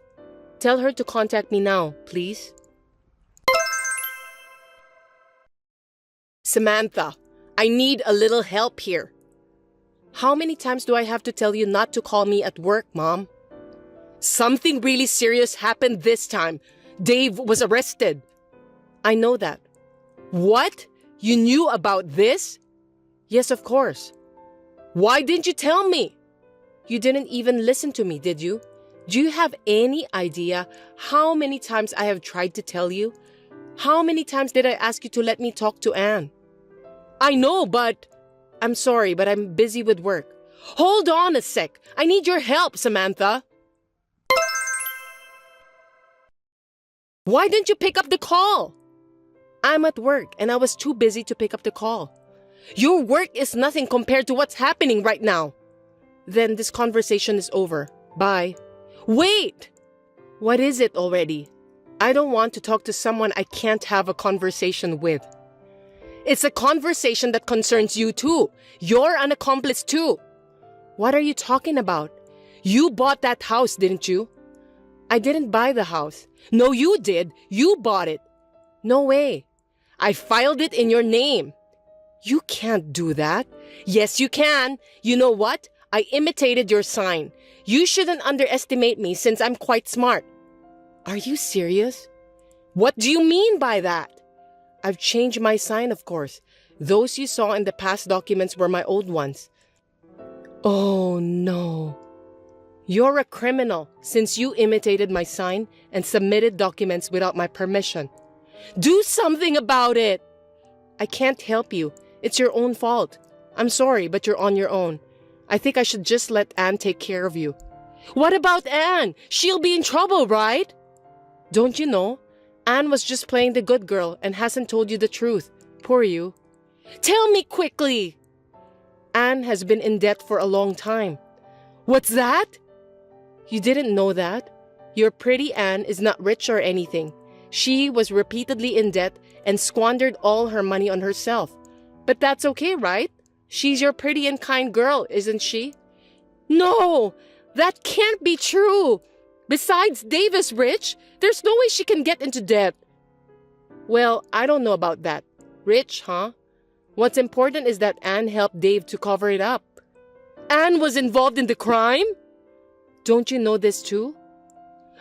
Tell her to contact me now, please. Samantha, I need a little help here. How many times do I have to tell you not to call me at work, Mom? Something really serious happened this time. Dave was arrested. I know that. What? You knew about this? Yes, of course. Why didn't you tell me? You didn't even listen to me, did you? Do you have any idea how many times I have tried to tell you? How many times did I ask you to let me talk to Anne? I know, but I'm sorry, but I'm busy with work. Hold on a sec. I need your help, Samantha. Why didn't you pick up the call? I'm at work and I was too busy to pick up the call. Your work is nothing compared to what's happening right now. Then this conversation is over. Bye. Wait! What is it already? I don't want to talk to someone I can't have a conversation with. It's a conversation that concerns you too. You're an accomplice too. What are you talking about? You bought that house, didn't you? I didn't buy the house. No, you did. You bought it. No way. I filed it in your name. You can't do that. Yes, you can. You know what? I imitated your sign. You shouldn't underestimate me since I'm quite smart. Are you serious? What do you mean by that? I've changed my sign, of course. Those you saw in the past documents were my old ones. Oh, no. You're a criminal since you imitated my sign and submitted documents without my permission. Do something about it! I can't help you. It's your own fault. I'm sorry, but you're on your own. I think I should just let Anne take care of you. What about Anne? She'll be in trouble, right? Don't you know? Anne was just playing the good girl and hasn't told you the truth. Poor you. Tell me quickly! Anne has been in debt for a long time. What's that? You didn't know that? Your pretty Anne is not rich or anything. She was repeatedly in debt and squandered all her money on herself. But that's okay, right? She's your pretty and kind girl, isn't she? No! That can't be true! Besides, Dave is rich. There's no way she can get into debt. Well, I don't know about that. Rich, huh? What's important is that Anne helped Dave to cover it up. Anne was involved in the crime? Don't you know this too?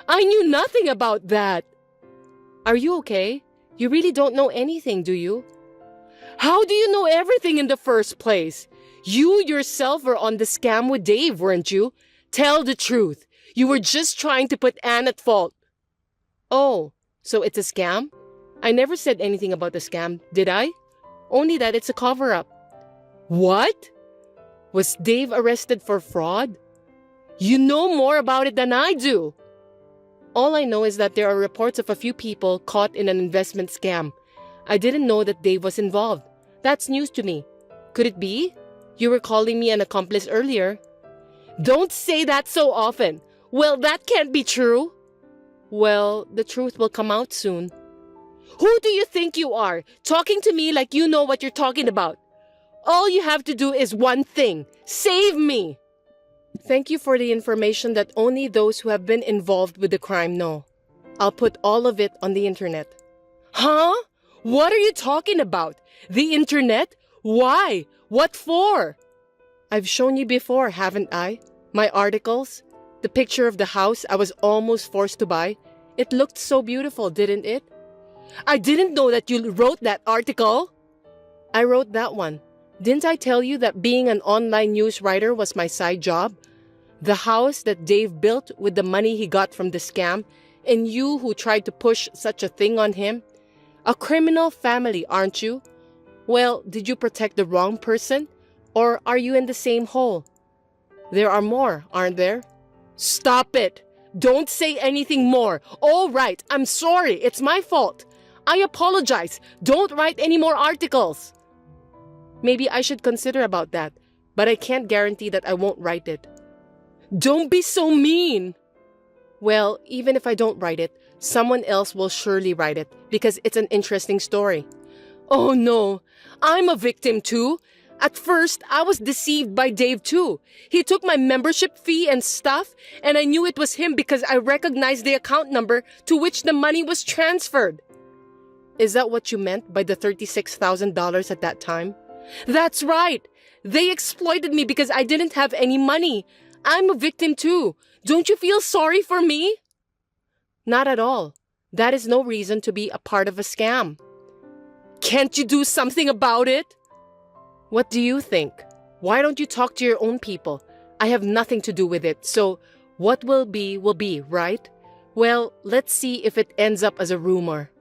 I knew nothing about that. Are you okay? You really don't know anything, do you? How do you know everything in the first place? You yourself were on the scam with Dave, weren't you? Tell the truth. You were just trying to put Anne at fault. Oh, so it's a scam? I never said anything about the scam, did I? Only that it's a cover-up. What? Was Dave arrested for fraud? You know more about it than I do. All I know is that there are reports of a few people caught in an investment scam. I didn't know that Dave was involved. That's news to me. Could it be? You were calling me an accomplice earlier. Don't say that so often. Well, that can't be true. Well, the truth will come out soon. Who do you think you are, talking to me like you know what you're talking about? All you have to do is one thing. Save me. Thank you for the information that only those who have been involved with the crime know. I'll put all of it on the internet. Huh? What are you talking about? The internet? Why? What for? I've shown you before, haven't I? My articles? The picture of the house I was almost forced to buy? It looked so beautiful, didn't it? I didn't know that you wrote that article. I wrote that one. Didn't I tell you that being an online news writer was my side job? The house that Dave built with the money he got from the scam, and you who tried to push such a thing on him? A criminal family, aren't you? Well, did you protect the wrong person? Or are you in the same hole? There are more, aren't there? Stop it! Don't say anything more. All right, I'm sorry. It's my fault. I apologize. Don't write any more articles. Maybe I should consider about that, but I can't guarantee that I won't write it. Don't be so mean. Well, even if I don't write it, someone else will surely write it because it's an interesting story. Oh no, I'm a victim too. At first, I was deceived by Dave too. He took my membership fee and stuff, and I knew it was him because I recognized the account number to which the money was transferred. Is that what you meant by the $36,000 at that time? That's right. They exploited me because I didn't have any money. I'm a victim too. Don't you feel sorry for me? Not at all. That is no reason to be a part of a scam. Can't you do something about it? What do you think? Why don't you talk to your own people? I have nothing to do with it, so what will be, right? Well, let's see if it ends up as a rumor.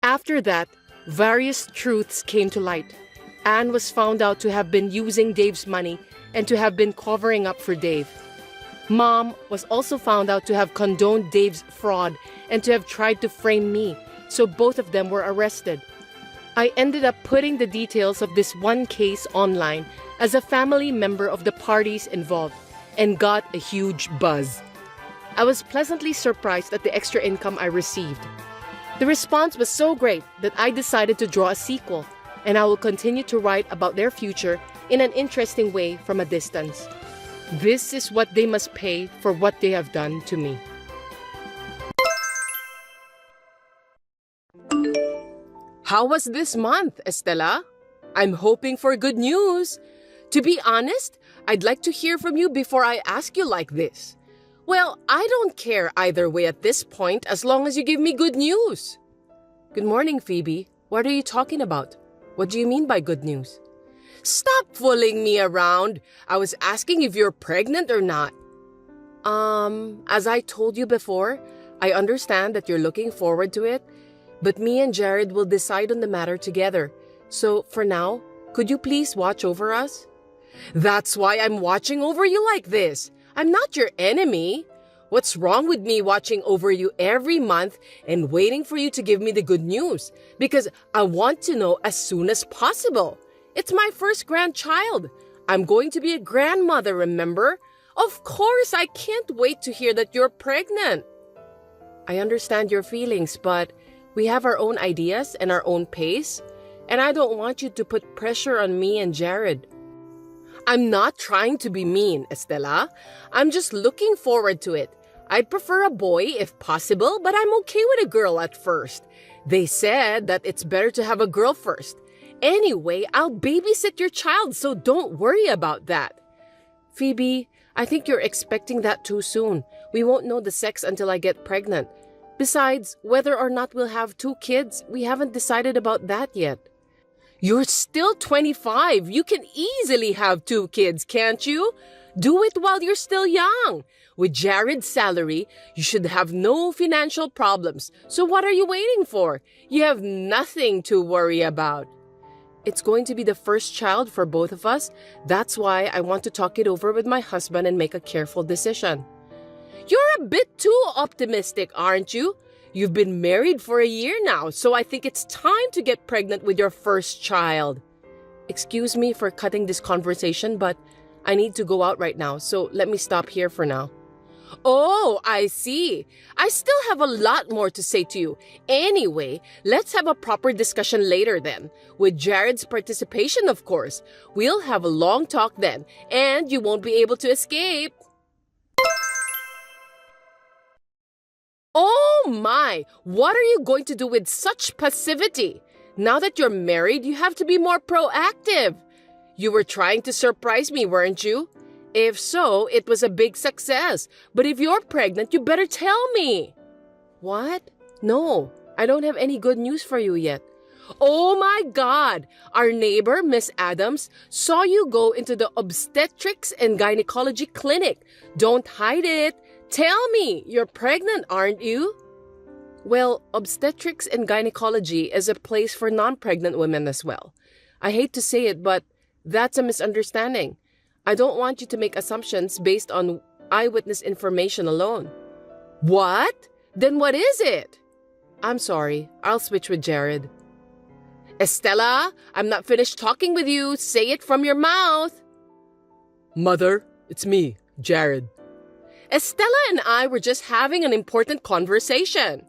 After that, various truths came to light. Anne was found out to have been using Dave's money and to have been covering up for Dave. Mom was also found out to have condoned Dave's fraud and to have tried to frame me, so both of them were arrested. I ended up putting the details of this one case online as a family member of the parties involved and got a huge buzz. I was pleasantly surprised at the extra income I received. The response was so great that I decided to draw a sequel, and I will continue to write about their future in an interesting way from a distance. This is what they must pay for what they have done to me. How was this month, Estela? I'm hoping for good news. To be honest, I'd like to hear from you before I ask you like this. Well, I don't care either way at this point as long as you give me good news. Good morning, Phoebe. What are you talking about? What do you mean by good news? Stop fooling me around. I was asking if you're pregnant or not. As I told you before, I understand that you're looking forward to it, but me and Jared will decide on the matter together. So for now, could you please watch over us? That's why I'm watching over you like this. I'm not your enemy. What's wrong with me watching over you every month and waiting for you to give me the good news? Because I want to know as soon as possible. It's my first grandchild. I'm going to be a grandmother, remember? Of course, I can't wait to hear that you're pregnant. I understand your feelings, but we have our own ideas and our own pace, and I don't want you to put pressure on me and Jared. I'm not trying to be mean, Estela. I'm just looking forward to it. I'd prefer a boy if possible, but I'm okay with a girl at first. They said that it's better to have a girl first. Anyway, I'll babysit your child, so don't worry about that. Phoebe, I think you're expecting that too soon. We won't know the sex until I get pregnant. Besides, whether or not we'll have 2 kids, we haven't decided about that yet. You're still 25. You can easily have 2 kids, can't you? Do it while you're still young. With Jared's salary, you should have no financial problems. So what are you waiting for? You have nothing to worry about. It's going to be the first child for both of us. That's why I want to talk it over with my husband and make a careful decision. You're a bit too optimistic, aren't you? You've been married for a year now, so I think it's time to get pregnant with your first child. Excuse me for cutting this conversation, but I need to go out right now, so let me stop here for now. Oh, I see. I still have a lot more to say to you. Anyway, let's have a proper discussion later then. With Jared's participation, of course. We'll have a long talk then, and you won't be able to escape. Oh my! What are you going to do with such passivity? Now that you're married, you have to be more proactive. You were trying to surprise me, weren't you? If so, it was a big success. But if you're pregnant, you better tell me. What? No, I don't have any good news for you yet. Oh my God! Our neighbor, Miss Adams, saw you go into the obstetrics and gynecology clinic. Don't hide it. Tell me, you're pregnant, aren't you? Well, obstetrics and gynecology is a place for non-pregnant women as well. I hate to say it, but that's a misunderstanding. I don't want you to make assumptions based on eyewitness information alone. What? Then what is it? I'm sorry. I'll switch with Jared. Estella, I'm not finished talking with you. Say it from your mouth. Mother, it's me, Jared. Estella and I were just having an important conversation.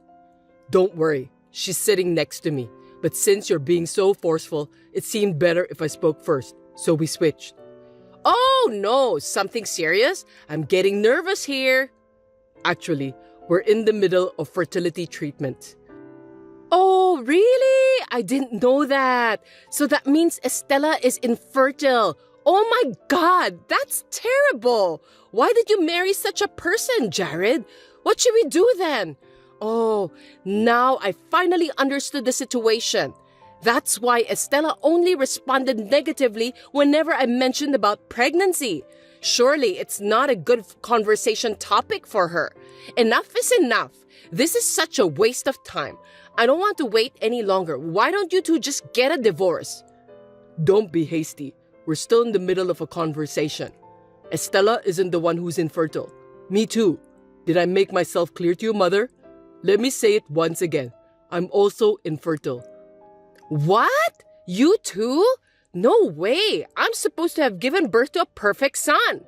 Don't worry, she's sitting next to me. But since you're being so forceful, it seemed better if I spoke first, so we switched. Oh no, something serious? I'm getting nervous here. Actually, we're in the middle of fertility treatment. Oh, really? I didn't know that. So that means Estella is infertile. Oh my God, that's terrible. Why did you marry such a person, Jared? What should we do then? Oh, now I finally understood the situation. That's why Estella only responded negatively whenever I mentioned about pregnancy. Surely it's not a good conversation topic for her. Enough is enough. This is such a waste of time. I don't want to wait any longer. Why don't you two just get a divorce? Don't be hasty. We're still in the middle of a conversation. Estella isn't the one who's infertile. Me too. Did I make myself clear to you, Mother? Let me say it once again. I'm also infertile. What? You too? No way. I'm supposed to have given birth to a perfect son.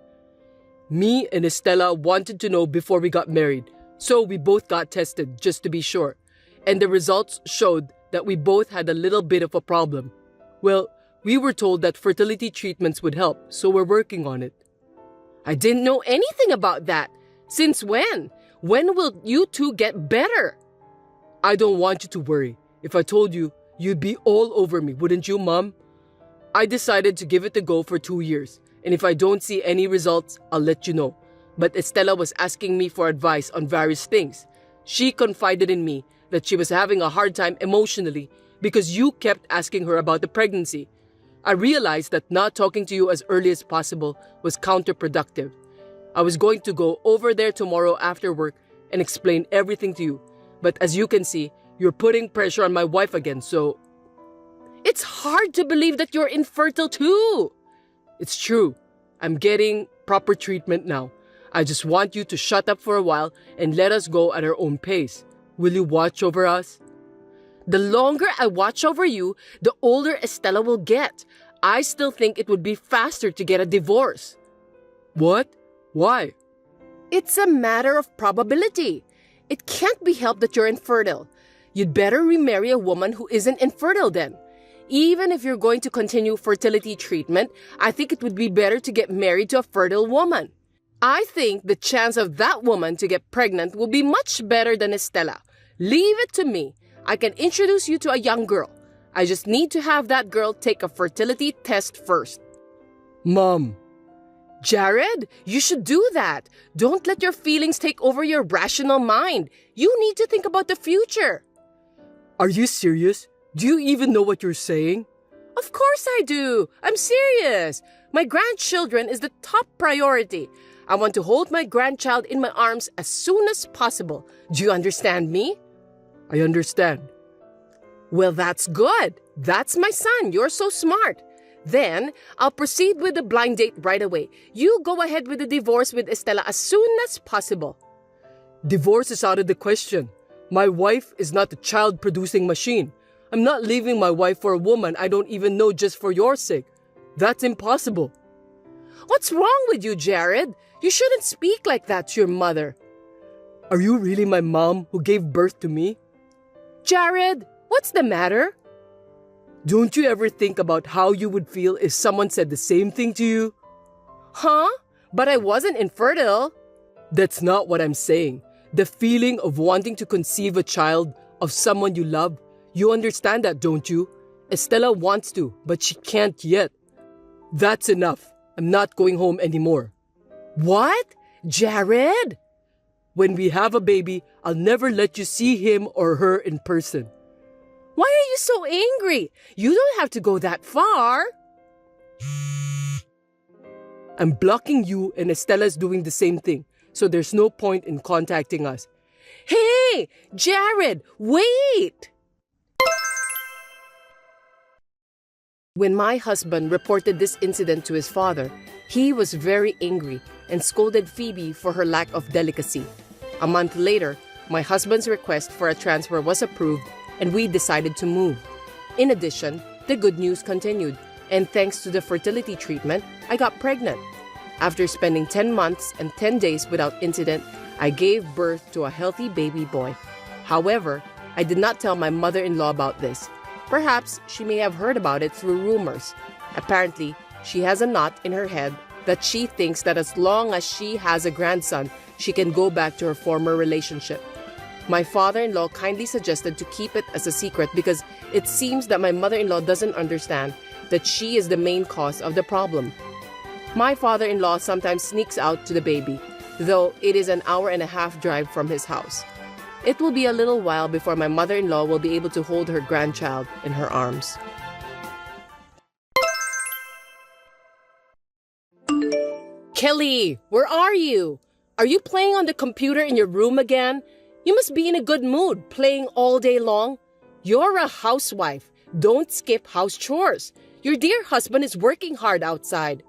Me and Estella wanted to know before we got married, so we both got tested just to be sure. And the results showed that we both had a little bit of a problem. Well, we were told that fertility treatments would help, so we're working on it. I didn't know anything about that. Since when? When will you two get better? I don't want you to worry. If I told you, you'd be all over me, wouldn't you, Mom? I decided to give it a go for 2 years, and if I don't see any results, I'll let you know. But Estella was asking me for advice on various things. She confided in me that she was having a hard time emotionally because you kept asking her about the pregnancy. I realized that not talking to you as early as possible was counterproductive. I was going to go over there tomorrow after work and explain everything to you. But as you can see, you're putting pressure on my wife again, so... It's hard to believe that you're infertile too. It's true. I'm getting proper treatment now. I just want you to shut up for a while and let us go at our own pace. Will you watch over us? The longer I watch over you, the older Estella will get. I still think it would be faster to get a divorce. What? Why? It's a matter of probability. It can't be helped that you're infertile. You'd better remarry a woman who isn't infertile then. Even if you're going to continue fertility treatment, I think it would be better to get married to a fertile woman. I think the chance of that woman to get pregnant will be much better than Estella. Leave it to me. I can introduce you to a young girl. I just need to have that girl take a fertility test first. Mom. Jared, you should do that. Don't let your feelings take over your rational mind. You need to think about the future. Are you serious? Do you even know what you're saying? Of course I do. I'm serious. My grandchildren is the top priority. I want to hold my grandchild in my arms as soon as possible. Do you understand me? I understand. Well, that's good. That's my son. You're so smart. Then, I'll proceed with the blind date right away. You go ahead with the divorce with Estela as soon as possible. Divorce is out of the question. My wife is not a child-producing machine. I'm not leaving my wife for a woman I don't even know just for your sake. That's impossible. What's wrong with you, Jared? You shouldn't speak like that to your mother. Are you really my mom who gave birth to me? Jared, what's the matter? Don't you ever think about how you would feel if someone said the same thing to you? Huh? But I wasn't infertile. That's not what I'm saying. The feeling of wanting to conceive a child of someone you love. You understand that, don't you? Estela wants to, but she can't yet. That's enough. I'm not going home anymore. What? Jared? When we have a baby, I'll never let you see him or her in person. Why are you so angry? You don't have to go that far. I'm blocking you and Estela's doing the same thing, so there's no point in contacting us. Hey, Jared, wait! When my husband reported this incident to his father, he was very angry and scolded Phoebe for her lack of delicacy. A month later, my husband's request for a transfer was approved and we decided to move. In addition, the good news continued, and thanks to the fertility treatment, I got pregnant. After spending 10 months and 10 days without incident, I gave birth to a healthy baby boy. However, I did not tell my mother-in-law about this. Perhaps she may have heard about it through rumors. Apparently, she has a knot in her head that she thinks that as long as she has a grandson, she can go back to her former relationship. My father-in-law kindly suggested to keep it as a secret because it seems that my mother-in-law doesn't understand that she is the main cause of the problem. My father-in-law sometimes sneaks out to the baby, though it is an hour-and-a-half drive from his house. It will be a little while before my mother-in-law will be able to hold her grandchild in her arms. Kelly, where are you? Are you playing on the computer in your room again? You must be in a good mood, playing all day long. You're a housewife. Don't skip house chores. Your dear husband is working hard outside.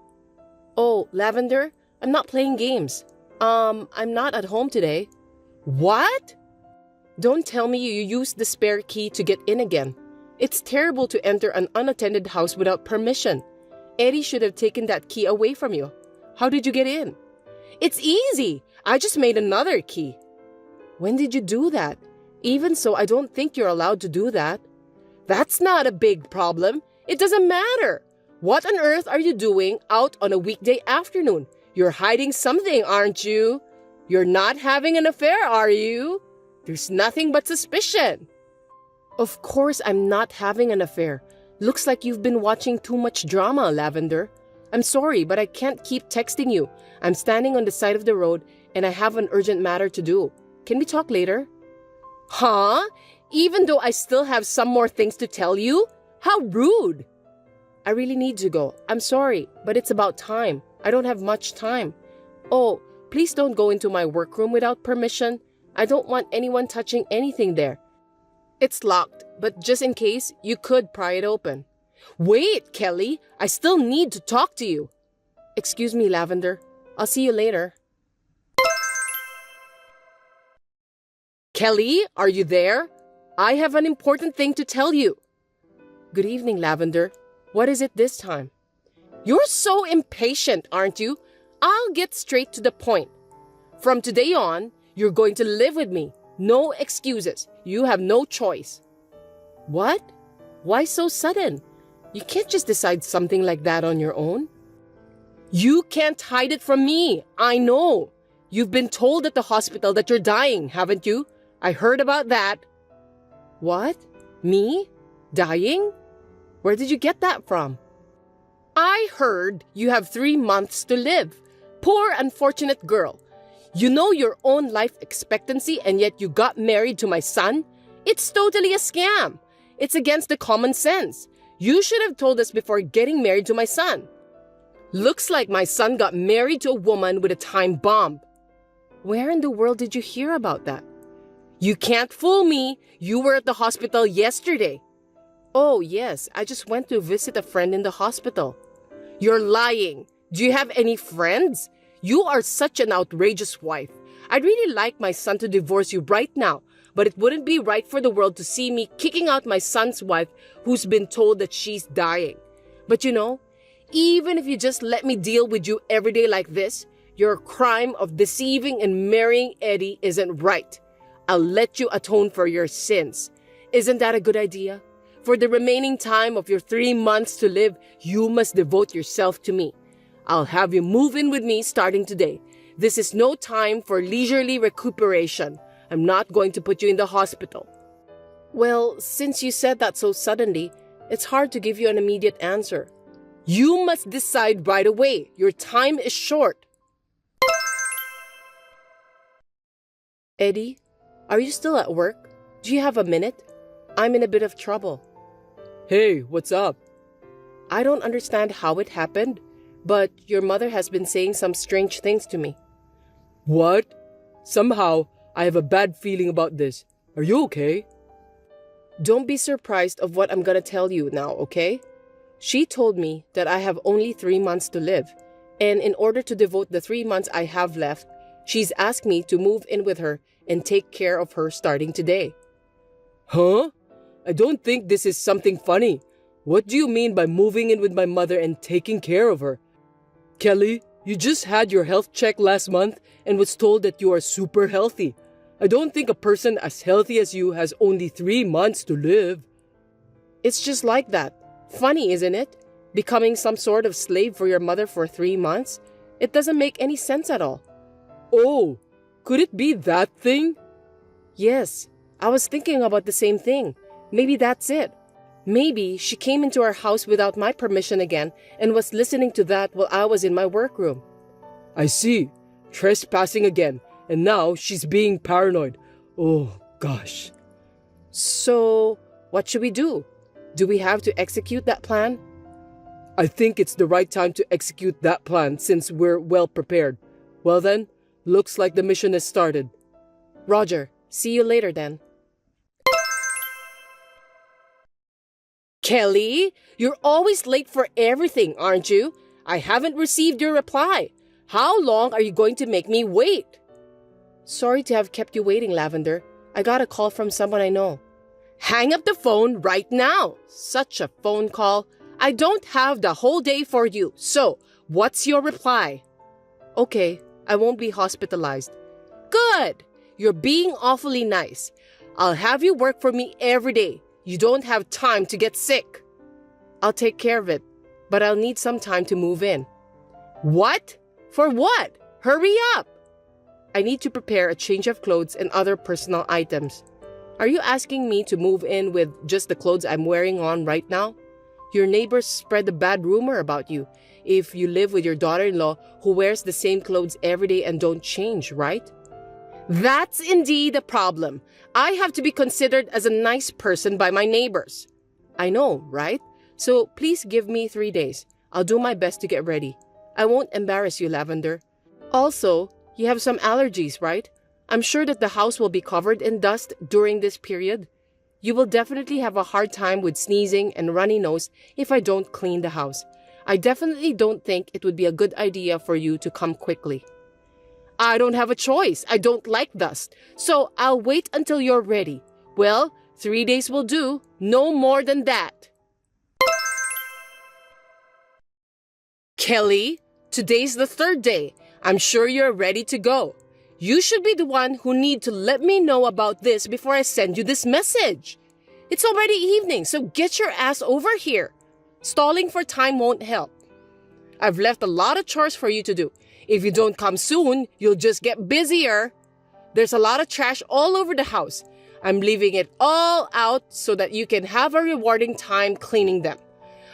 Oh, Lavender, I'm not playing games. I'm not at home today. What? Don't tell me you used the spare key to get in again. It's terrible to enter an unattended house without permission. Eddie should have taken that key away from you. How did you get in? It's easy. I just made another key. When did you do that? Even so, I don't think you're allowed to do that. That's not a big problem. It doesn't matter. What on earth are you doing out on a weekday afternoon? You're hiding something, aren't you? You're not having an affair, are you? There's nothing but suspicion. Of course I'm not having an affair. Looks like you've been watching too much drama, Lavender. I'm sorry, but I can't keep texting you. I'm standing on the side of the road and I have an urgent matter to do. Can we talk later? Huh? Even though I still have some more things to tell you? How rude! I really need to go. I'm sorry, but it's about time. I don't have much time. Oh, please don't go into my workroom without permission. I don't want anyone touching anything there. It's locked, but just in case, you could pry it open. Wait, Kelly, I still need to talk to you. Excuse me, Lavender. I'll see you later. Kelly, are you there? I have an important thing to tell you. Good evening, Lavender. What is it this time? You're so impatient, aren't you? I'll get straight to the point. From today on, you're going to live with me. No excuses. You have no choice. What? Why so sudden? You can't just decide something like that on your own. You can't hide it from me. I know. You've been told at the hospital that you're dying, haven't you? I heard about that. What? Me? Dying? Where did you get that from? I heard you have 3 months to live. Poor unfortunate girl. You know your own life expectancy and yet you got married to my son? It's totally a scam. It's against the common sense. You should have told us before getting married to my son. Looks like my son got married to a woman with a time bomb. Where in the world did you hear about that? You can't fool me. You were at the hospital yesterday. Oh, yes, I just went to visit a friend in the hospital. You're lying. Do you have any friends? You are such an outrageous wife. I'd really like my son to divorce you right now, but it wouldn't be right for the world to see me kicking out my son's wife who's been told that she's dying. But you know, even if you just let me deal with you every day like this, your crime of deceiving and marrying Eddie isn't right. I'll let you atone for your sins. Isn't that a good idea? For the remaining time of your 3 months to live, you must devote yourself to me. I'll have you move in with me starting today. This is no time for leisurely recuperation. I'm not going to put you in the hospital. Well, since you said that so suddenly, it's hard to give you an immediate answer. You must decide right away. Your time is short. Eddie, are you still at work? Do you have a minute? I'm in a bit of trouble. Hey, what's up? I don't understand how it happened, but your mother has been saying some strange things to me. What? Somehow, I have a bad feeling about this. Are you okay? Don't be surprised of what I'm gonna tell you now, okay? She told me that I have only 3 months to live, and in order to devote the 3 months I have left, she's asked me to move in with her and take care of her starting today. Huh? I don't think this is something funny. What do you mean by moving in with my mother and taking care of her? Kelly, you just had your health check last month and was told that you are super healthy. I don't think a person as healthy as you has only 3 months to live. It's just like that. Funny, isn't it? Becoming some sort of slave for your mother for 3 months? It doesn't make any sense at all. Oh, could it be that thing? Yes, I was thinking about the same thing. Maybe that's it. Maybe she came into our house without my permission again and was listening to that while I was in my workroom. I see. Trespassing again. And now she's being paranoid. Oh, gosh. So, what should we do? Do we have to execute that plan? I think it's the right time to execute that plan since we're well prepared. Well then, looks like the mission has started. Roger, see you later then. Kelly, you're always late for everything, aren't you? I haven't received your reply. How long are you going to make me wait? Sorry to have kept you waiting, Lavender. I got a call from someone I know. Hang up the phone right now. Such a phone call. I don't have the whole day for you. So, what's your reply? Okay, I won't be hospitalized. Good. You're being awfully nice. I'll have you work for me every day. You don't have time to get sick. I'll take care of it, but I'll need some time to move in. What? For what? Hurry up! I need to prepare a change of clothes and other personal items. Are you asking me to move in with just the clothes I'm wearing on right now? Your neighbors spread a bad rumor about you if you live with your daughter-in-law who wears the same clothes every day and don't change, right? That's indeed a problem. I have to be considered as a nice person by my neighbors. I know, right? So please give me 3 days. I'll do my best to get ready. I won't embarrass you, Lavender. Also, you have some allergies, right? I'm sure that the house will be covered in dust during this period. You will definitely have a hard time with sneezing and runny nose if I don't clean the house. I definitely don't think it would be a good idea for you to come quickly. I don't have a choice. I don't like dust. So I'll wait until you're ready. Well, 3 days will do. No more than that. Kelly, today's the 3rd day. I'm sure you're ready to go. You should be the one who need to let me know about this before I send you this message. It's already evening, so get your ass over here. Stalling for time won't help. I've left a lot of chores for you to do. If you don't come soon, you'll just get busier. There's a lot of trash all over the house. I'm leaving it all out so that you can have a rewarding time cleaning them.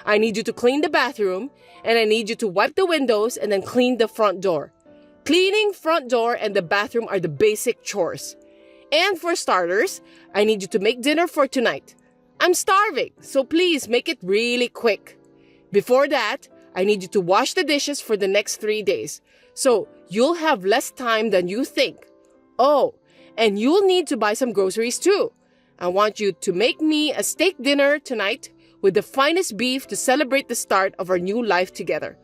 I need you to clean the bathroom, and I need you to wipe the windows and then clean the front door. Cleaning front door and the bathroom are the basic chores. And for starters, I need you to make dinner for tonight. I'm starving, so please make it really quick. Before that, I need you to wash the dishes for the next 3 days. So you'll have less time than you think. Oh, and you'll need to buy some groceries too. I want you to make me a steak dinner tonight with the finest beef to celebrate the start of our new life together.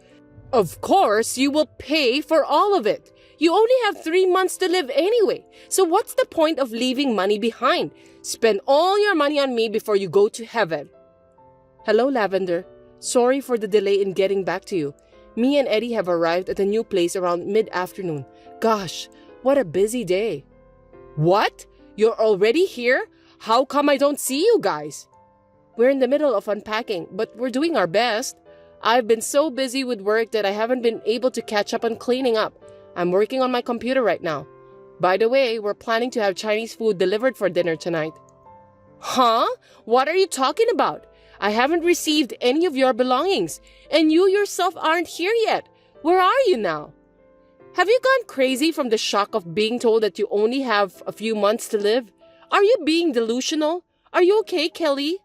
Of course, you will pay for all of it. You only have 3 months to live anyway. So what's the point of leaving money behind? Spend all your money on me before you go to heaven. Hello, Lavender. Sorry for the delay in getting back to you. Me and Eddie have arrived at a new place around mid-afternoon. Gosh, what a busy day. What? You're already here? How come I don't see you guys? We're in the middle of unpacking, but we're doing our best. I've been so busy with work that I haven't been able to catch up on cleaning up. I'm working on my computer right now. By the way, we're planning to have Chinese food delivered for dinner tonight. Huh? What are you talking about? I haven't received any of your belongings, and you yourself aren't here yet. Where are you now? Have you gone crazy from the shock of being told that you only have a few months to live? Are you being delusional? Are you okay, Kelly?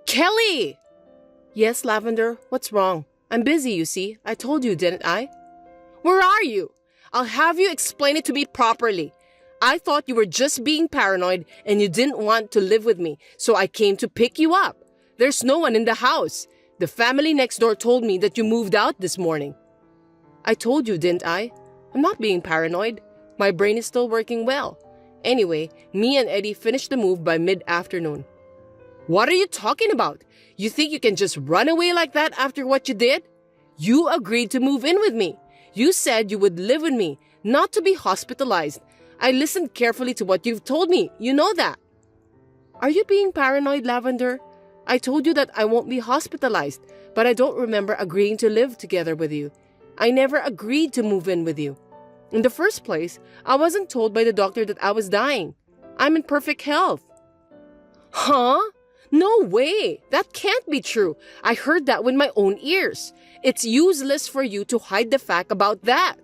Kelly! Yes, Lavender, what's wrong? I'm busy, you see. I told you, didn't I? Where are you? I'll have you explain it to me properly. I thought you were just being paranoid and you didn't want to live with me, so I came to pick you up. There's no one in the house. The family next door told me that you moved out this morning. I told you, didn't I? I'm not being paranoid. My brain is still working well. Anyway, me and Eddie finished the move by mid-afternoon. What are you talking about? You think you can just run away like that after what you did? You agreed to move in with me. You said you would live with me, not to be hospitalized. I listened carefully to what you've told me. You know that. Are you being paranoid, Lavender? I told you that I won't be hospitalized, but I don't remember agreeing to live together with you. I never agreed to move in with you. In the first place, I wasn't told by the doctor that I was dying. I'm in perfect health. Huh? No way! That can't be true. I heard that with my own ears. It's useless for you to hide the fact about that.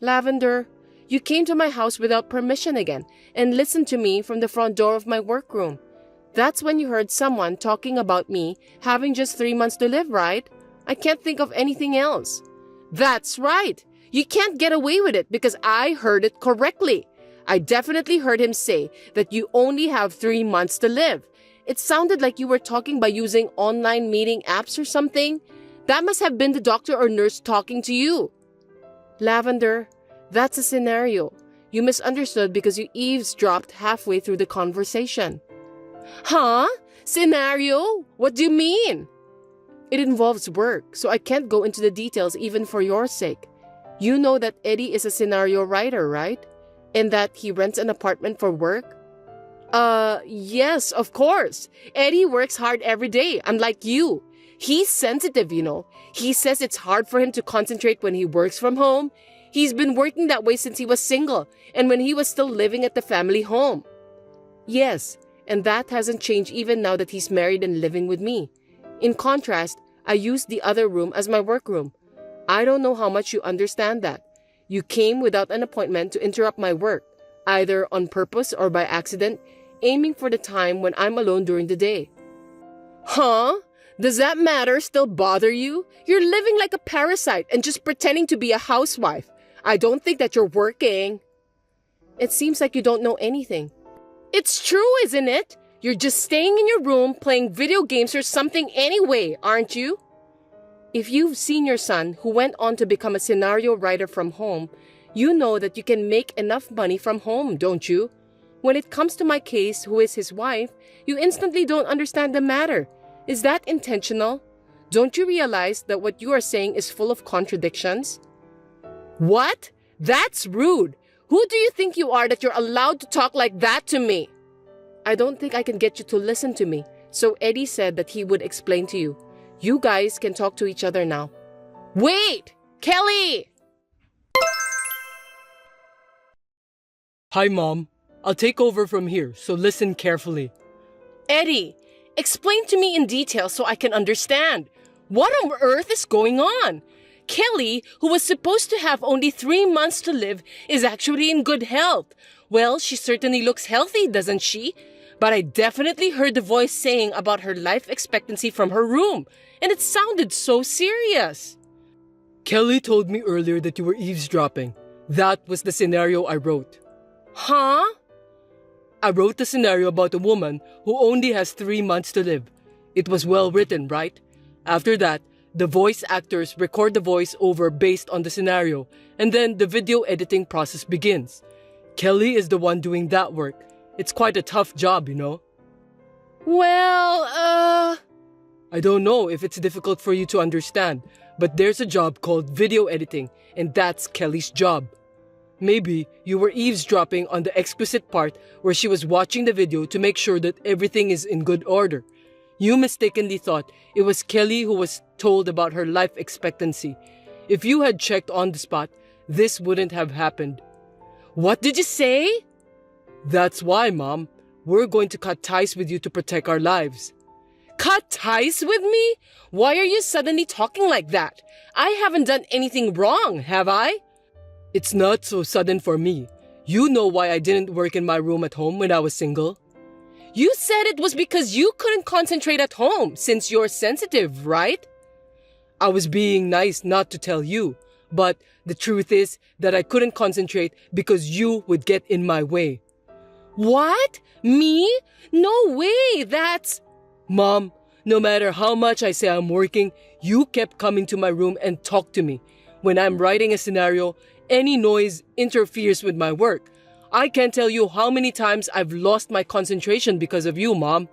Lavender, you came to my house without permission again and listened to me from the front door of my workroom. That's when you heard someone talking about me having just 3 months to live, right? I can't think of anything else. That's right. You can't get away with it because I heard it correctly. I definitely heard him say that you only have 3 months to live. It sounded like you were talking by using online meeting apps or something. That must have been the doctor or nurse talking to you. Lavender, that's a scenario. You misunderstood because you eavesdropped halfway through the conversation. Huh? Scenario? What do you mean? It involves work, so I can't go into the details even for your sake. You know that Eddie is a scenario writer, right? And that he rents an apartment for work? Yes, of course. Eddie works hard every day, unlike you. He's sensitive, you know. He says it's hard for him to concentrate when he works from home. He's been working that way since he was single and when he was still living at the family home. Yes, and that hasn't changed even now that he's married and living with me. In contrast, I used the other room as my workroom. I don't know how much you understand that. You came without an appointment to interrupt my work, either on purpose or by accident, aiming for the time when I'm alone during the day. Huh? Does that matter still bother you? You're living like a parasite and just pretending to be a housewife. I don't think that you're working. It seems like you don't know anything. It's true, isn't it? You're just staying in your room playing video games or something anyway, aren't you? If you've seen your son, who went on to become a scenario writer from home, you know that you can make enough money from home, don't you? When it comes to my case, who is his wife, you instantly don't understand the matter. Is that intentional? Don't you realize that what you are saying is full of contradictions? What? That's rude. Who do you think you are that you're allowed to talk like that to me? I don't think I can get you to listen to me, so Eddie said that he would explain to you. You guys can talk to each other now. Wait! Kelly! Hi, Mom. I'll take over from here, so listen carefully. Eddie, explain to me in detail so I can understand. What on earth is going on? Kelly, who was supposed to have only 3 months to live, is actually in good health. Well, she certainly looks healthy, doesn't she? But I definitely heard the voice saying about her life expectancy from her room, and it sounded so serious. Kelly told me earlier that you were eavesdropping. That was the scenario I wrote. Huh? I wrote the scenario about a woman who only has 3 months to live. It was well written, right? After that, the voice actors record the voice over based on the scenario, and then the video editing process begins. Kelly is the one doing that work. It's quite a tough job, you know? Well, I don't know if it's difficult for you to understand, but there's a job called video editing, and that's Kelly's job. Maybe you were eavesdropping on the explicit part where she was watching the video to make sure that everything is in good order. You mistakenly thought it was Kelly who was told about her life expectancy. If you had checked on the spot, this wouldn't have happened. What did you say? That's why, Mom. We're going to cut ties with you to protect our lives. Cut ties with me? Why are you suddenly talking like that? I haven't done anything wrong, have I? It's not so sudden for me. You know why I didn't work in my room at home when I was single? You said it was because you couldn't concentrate at home since you're sensitive, right? I was being nice not to tell you, but the truth is that I couldn't concentrate because you would get in my way. What? Me? No way, that's... Mom, no matter how much I say I'm working, you kept coming to my room and talk to me. When I'm writing a scenario, any noise interferes with my work. I can't tell you how many times I've lost my concentration because of you, Mom.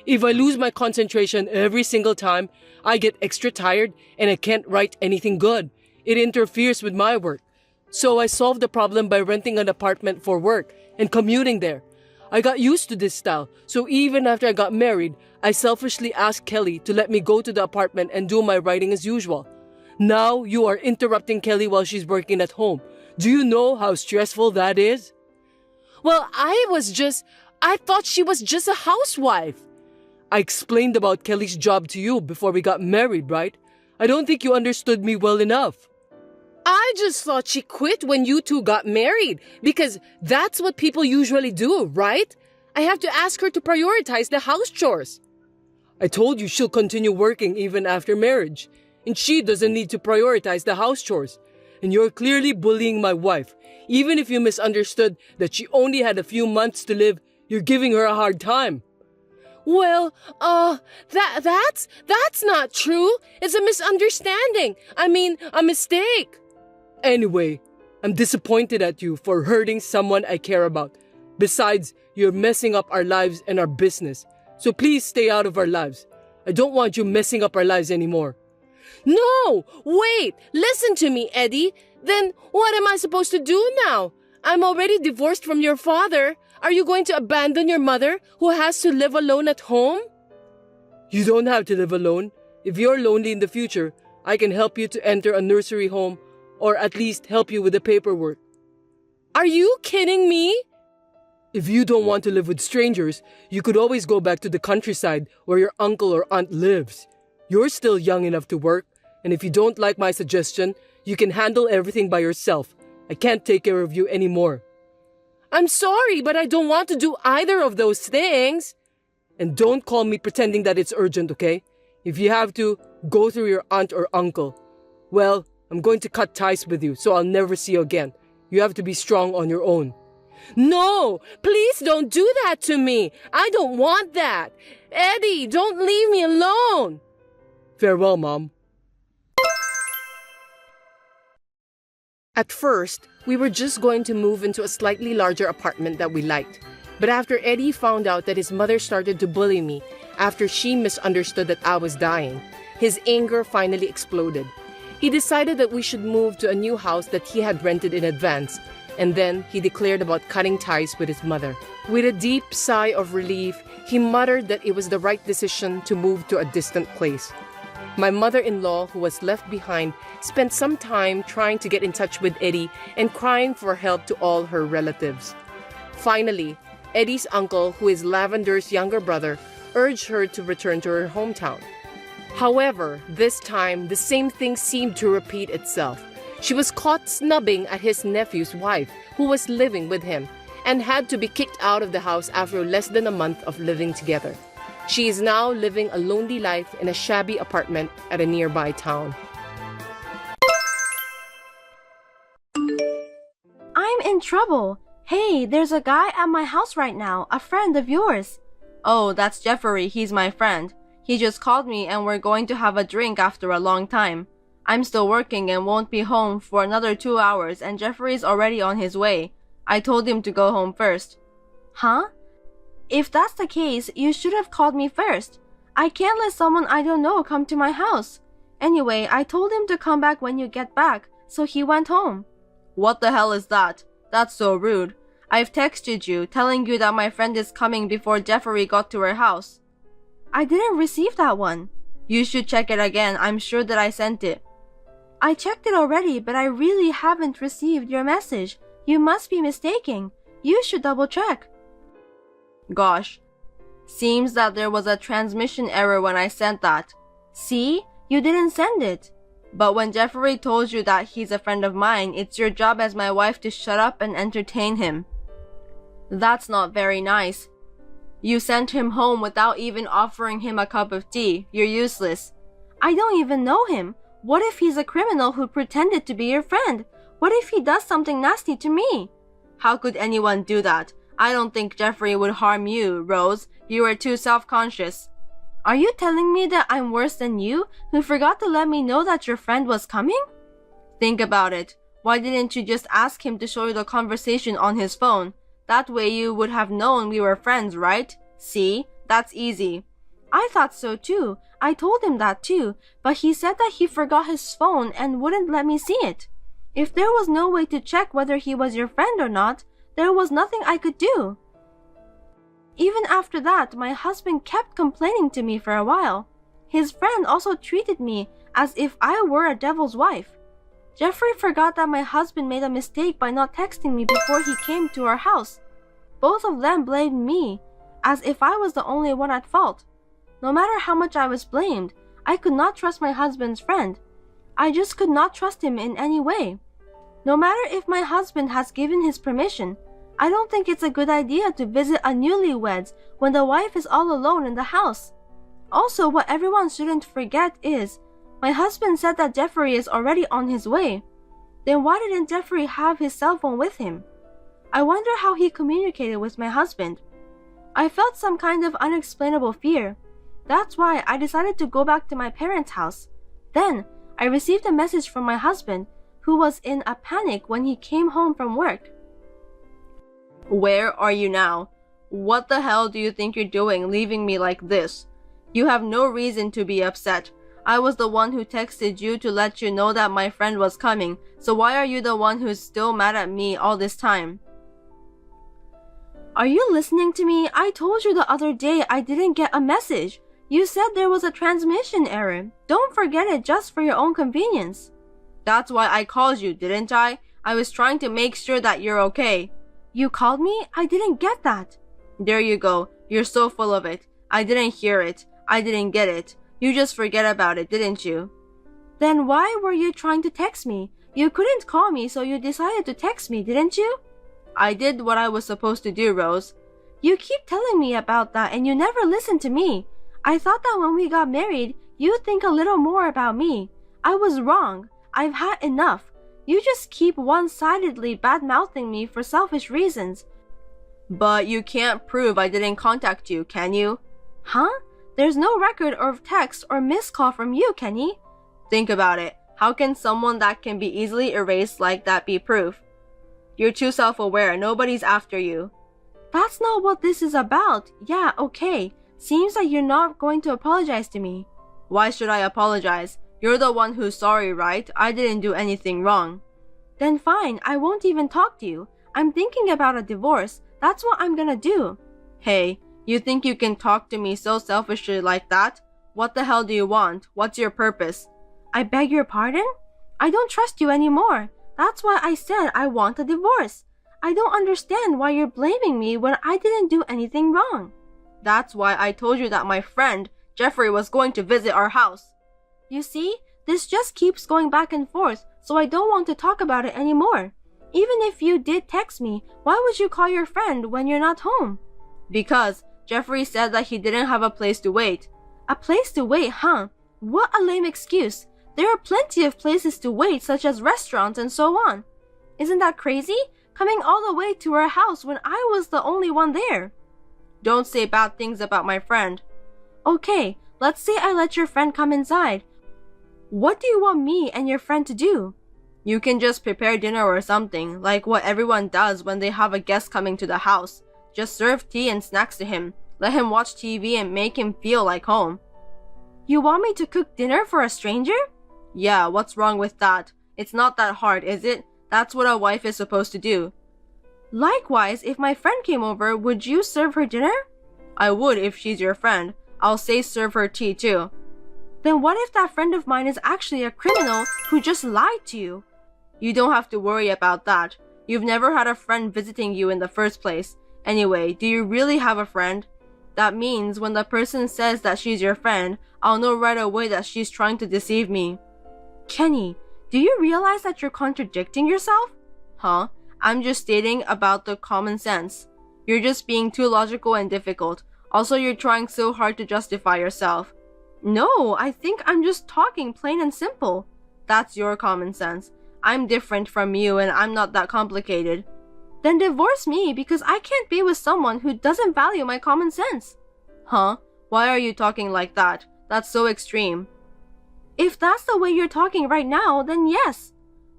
If I lose my concentration every single time, I get extra tired and I can't write anything good. It interferes with my work. So I solved the problem by renting an apartment for work and commuting there. I got used to this style, so even after I got married, I selfishly asked Kelly to let me go to the apartment and do my writing as usual. Now you are interrupting Kelly while she's working at home. Do you know how stressful that is? Well, I thought she was just a housewife. I explained about Kelly's job to you before we got married, right? I don't think you understood me well enough. I just thought she quit when you two got married, because that's what people usually do, right? I have to ask her to prioritize the house chores. I told you she'll continue working even after marriage, and she doesn't need to prioritize the house chores. And you're clearly bullying my wife. Even if you misunderstood that she only had a few months to live, you're giving her a hard time. Well, that's not true. It's a misunderstanding. I mean, a mistake. Anyway, I'm disappointed at you for hurting someone I care about. Besides, you're messing up our lives and our business. So please stay out of our lives. I don't want you messing up our lives anymore. No! Wait! Listen to me, Eddie. Then what am I supposed to do now? I'm already divorced from your father. Are you going to abandon your mother, who has to live alone at home? You don't have to live alone. If you're lonely in the future, I can help you to enter a nursery home, or at least help you with the paperwork. Are you kidding me? If you don't want to live with strangers, you could always go back to the countryside where your uncle or aunt lives. You're still young enough to work, and if you don't like my suggestion, you can handle everything by yourself. I can't take care of you anymore. I'm sorry, but I don't want to do either of those things. And don't call me pretending that it's urgent, okay? If you have to, go through your aunt or uncle. Well, I'm going to cut ties with you, so I'll never see you again. You have to be strong on your own. No, please don't do that to me. I don't want that. Eddie, don't leave me alone. Farewell, Mom. At first, we were just going to move into a slightly larger apartment that we liked. But after Eddie found out that his mother started to bully me after she misunderstood that I was dying, his anger finally exploded. He decided that we should move to a new house that he had rented in advance, and then he declared about cutting ties with his mother. With a deep sigh of relief, he muttered that it was the right decision to move to a distant place. My mother-in-law, who was left behind, spent some time trying to get in touch with Eddie and crying for help to all her relatives. Finally, Eddie's uncle, who is Lavender's younger brother, urged her to return to her hometown. However, this time, the same thing seemed to repeat itself. She was caught snubbing at his nephew's wife, who was living with him, and had to be kicked out of the house after less than a month of living together. She is now living a lonely life in a shabby apartment at a nearby town. trouble? Hey, there's a guy at my house right now, a friend of yours. Oh, that's Jeffrey. He's my friend. He just called me and we're going to have a drink after a long time. I'm still working and won't be home for another 2 hours and Jeffrey's already on his way. I told him to go home first. Huh? If that's the case, you should have called me first. I can't let someone I don't know come to my house. Anyway, I told him to come back when you get back, so he went home. What the hell is that? That's so rude. I've texted you, telling you that my friend is coming before Jeffrey got to her house. I didn't receive that one. You should check it again. I'm sure that I sent it. I checked it already, but I really haven't received your message. You must be mistaken. You should double check. Gosh. Seems that there was a transmission error when I sent that. See? You didn't send it. But when Jeffrey told you that he's a friend of mine, it's your job as my wife to shut up and entertain him. That's not very nice. You sent him home without even offering him a cup of tea. You're useless. I don't even know him. What if he's a criminal who pretended to be your friend? What if he does something nasty to me? How could anyone do that? I don't think Jeffrey would harm you, Rose. You are too self-conscious. Are you telling me that I'm worse than you, who forgot to let me know that your friend was coming? Think about it. Why didn't you just ask him to show you the conversation on his phone? That way you would have known we were friends, right? See? That's easy. I thought so too. I told him that too, but he said that he forgot his phone and wouldn't let me see it. If there was no way to check whether he was your friend or not, there was nothing I could do. Even after that, my husband kept complaining to me for a while. His friend also treated me as if I were a devil's wife. Jeffrey forgot that my husband made a mistake by not texting me before he came to our house. Both of them blamed me, as if I was the only one at fault. No matter how much I was blamed, I could not trust my husband's friend. I just could not trust him in any way. No matter if my husband has given his permission, I don't think it's a good idea to visit a newlyweds when the wife is all alone in the house. Also, what everyone shouldn't forget is, my husband said that Jeffrey is already on his way. Then why didn't Jeffrey have his cell phone with him? I wonder how he communicated with my husband. I felt some kind of unexplainable fear. That's why I decided to go back to my parents' house. Then, I received a message from my husband, who was in a panic when he came home from work. Where are you now? What the hell do you think you're doing leaving me like this? You have no reason to be upset. I was the one who texted you to let you know that my friend was coming, so why are you the one who's still mad at me all this time? Are you listening to me? I told you the other day I didn't get a message. You said there was a transmission error. Don't forget it just for your own convenience. That's why I called you, didn't I? I was trying to make sure that you're okay. You called me? I didn't get that. There you go. You're so full of it. I didn't hear it. I didn't get it. You just forget about it, didn't you? Then why were you trying to text me? You couldn't call me, so you decided to text me, didn't you? I did what I was supposed to do, Rose. You keep telling me about that and you never listen to me. I thought that when we got married, you'd think a little more about me. I was wrong. I've had enough. You just keep one-sidedly bad-mouthing me for selfish reasons. But you can't prove I didn't contact you, can you? Huh? There's no record of text or missed call from you, Kenny. Think about it. How can someone that can be easily erased like that be proof? You're too self-aware. Nobody's after you. That's not what this is about. Yeah, okay. Seems like you're not going to apologize to me. Why should I apologize? You're the one who's sorry, right? I didn't do anything wrong. Then fine, I won't even talk to you. I'm thinking about a divorce. That's what I'm gonna do. Hey, you think you can talk to me so selfishly like that? What the hell do you want? What's your purpose? I beg your pardon? I don't trust you anymore. That's why I said I want a divorce. I don't understand why you're blaming me when I didn't do anything wrong. That's why I told you that my friend, Jeffrey, was going to visit our house. You see, this just keeps going back and forth, so I don't want to talk about it anymore. Even if you did text me, why would you call your friend when you're not home? Because Jeffrey said that he didn't have a place to wait. A place to wait, huh? What a lame excuse. There are plenty of places to wait, such as restaurants and so on. Isn't that crazy? coming all the way to our house when I was the only one there. Don't say bad things about my friend. Okay, let's say I let your friend come inside. What do you want me and your friend to do? You can just prepare dinner or something, like what everyone does when they have a guest coming to the house. Just serve tea and snacks to him, let him watch TV and make him feel like home. You want me to cook dinner for a stranger? Yeah, what's wrong with that? It's not that hard, is it? That's what a wife is supposed to do. Likewise, if my friend came over, would you serve her dinner? I would if she's your friend. I'll say serve her tea too. Then what if that friend of mine is actually a criminal who just lied to you? You don't have to worry about that. You've never had a friend visiting you in the first place. Anyway, do you really have a friend? That means when the person says that she's your friend, I'll know right away that she's trying to deceive me. Kenny, do you realize that you're contradicting yourself? Huh? I'm just stating about the common sense. You're just being too logical and difficult. Also, you're trying so hard to justify yourself. No, I think I'm just talking plain and simple. That's your common sense. I'm different from you and I'm not that complicated. Then divorce me because I can't be with someone who doesn't value my common sense. Huh? Why are you talking like that? That's so extreme. If that's the way you're talking right now, then yes.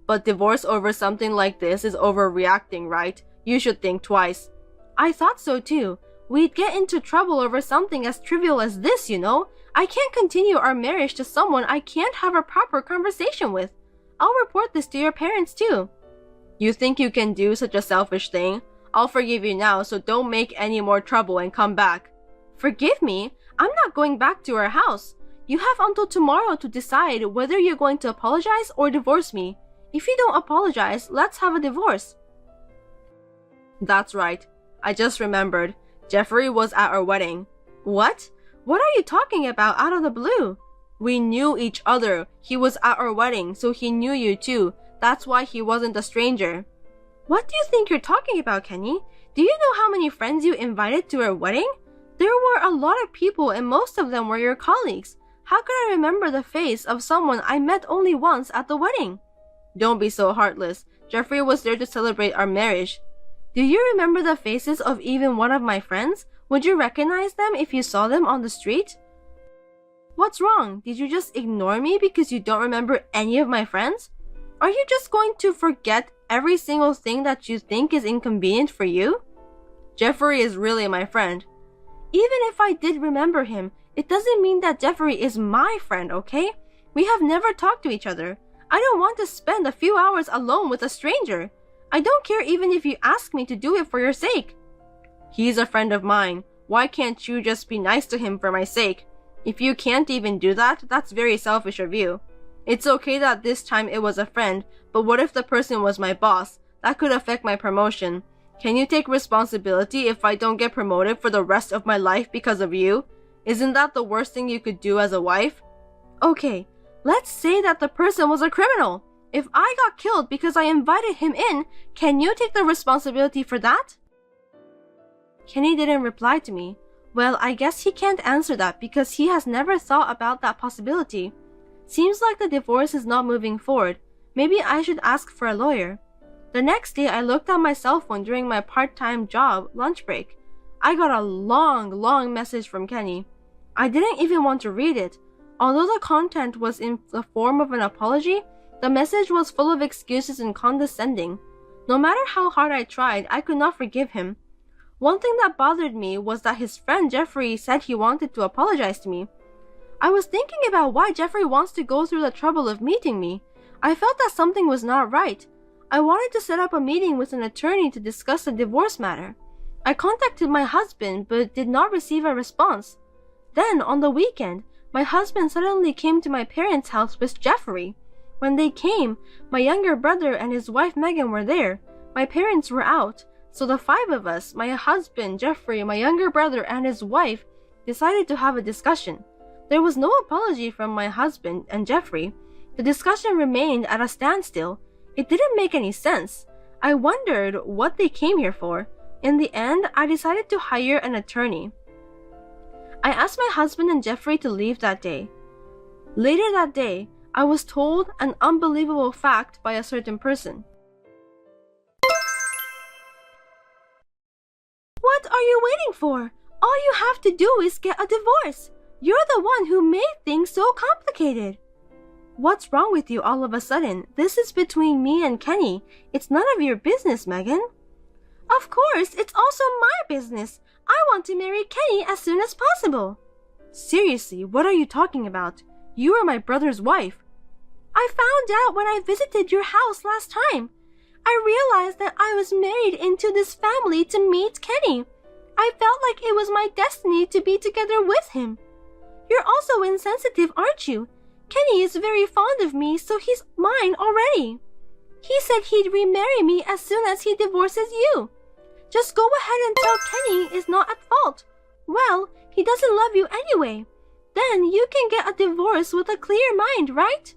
But divorce over something like this is overreacting, right? You should think twice. I thought so too. We'd get into trouble over something as trivial as this, you know? I can't continue our marriage to someone I can't have a proper conversation with. I'll report this to your parents too. You think you can do such a selfish thing? I'll forgive you now, so don't make any more trouble and come back. Forgive me? I'm not going back to our house. You have until tomorrow to decide whether you're going to apologize or divorce me. If you don't apologize, let's have a divorce. That's right. I just remembered. Jeffrey was at our wedding. What? What are you talking about out of the blue? We knew each other. He was at our wedding, so he knew you too. That's why he wasn't a stranger. What do you think you're talking about, Kenny? Do you know how many friends you invited to our wedding? There were a lot of people and most of them were your colleagues. How could I remember the face of someone I met only once at the wedding? Don't be so heartless. Jeffrey was there to celebrate our marriage. Do you remember the faces of even one of my friends? Would you recognize them if you saw them on the street? What's wrong? Did you just ignore me because you don't remember any of my friends? Are you just going to forget every single thing that you think is inconvenient for you? Jeffrey is really my friend. Even if I did remember him, it doesn't mean that Jeffrey is my friend, okay? We have never talked to each other. I don't want to spend a few hours alone with a stranger. I don't care even if you ask me to do it for your sake. He's a friend of mine. Why can't you just be nice to him for my sake? If you can't even do that, that's very selfish of you. It's okay that this time it was a friend, but what if the person was my boss? That could affect my promotion. Can you take responsibility if I don't get promoted for the rest of my life because of you? Isn't that the worst thing you could do as a wife? Okay, let's say that the person was a criminal. If I got killed because I invited him in, can you take the responsibility for that? Kenny didn't reply to me. Well, I guess he can't answer that because he has never thought about that possibility. Seems like the divorce is not moving forward. Maybe I should ask for a lawyer. The next day, I looked at my cell phone during my part-time job lunch break. I got a long message from Kenny. I didn't even want to read it. Although the content was in the form of an apology, the message was full of excuses and condescending. No matter how hard I tried, I could not forgive him. One thing that bothered me was that his friend Jeffrey said he wanted to apologize to me. I was thinking about why Jeffrey wants to go through the trouble of meeting me. I felt that something was not right. I wanted to set up a meeting with an attorney to discuss the divorce matter. I contacted my husband but did not receive a response. Then, on the weekend, my husband suddenly came to my parents' house with Jeffrey. When they came, my younger brother and his wife Megan were there. My parents were out, so the five of us, my husband, Jeffrey, my younger brother, and his wife, decided to have a discussion. There was no apology from my husband and Jeffrey. The discussion remained at a standstill. It didn't make any sense. I wondered what they came here for. In the end, I decided to hire an attorney. I asked my husband and Jeffrey to leave that day. Later that day, I was told an unbelievable fact by a certain person. for? All you have to do is get a divorce. You're the one who made things so complicated. What's wrong with you all of a sudden? This is between me and Kenny. It's none of your business, Megan. Of course, it's also my business. I want to marry Kenny as soon as possible. Seriously, what are you talking about? You are my brother's wife. I found out when I visited your house last time. I realized that I was married into this family to meet Kenny. I felt like it was my destiny to be together with him. You're also insensitive, aren't you? Kenny is very fond of me, so he's mine already. He said he'd remarry me as soon as he divorces you. Just go ahead and tell Kenny is not at fault. Well, he doesn't love you anyway. Then you can get a divorce with a clear mind, right?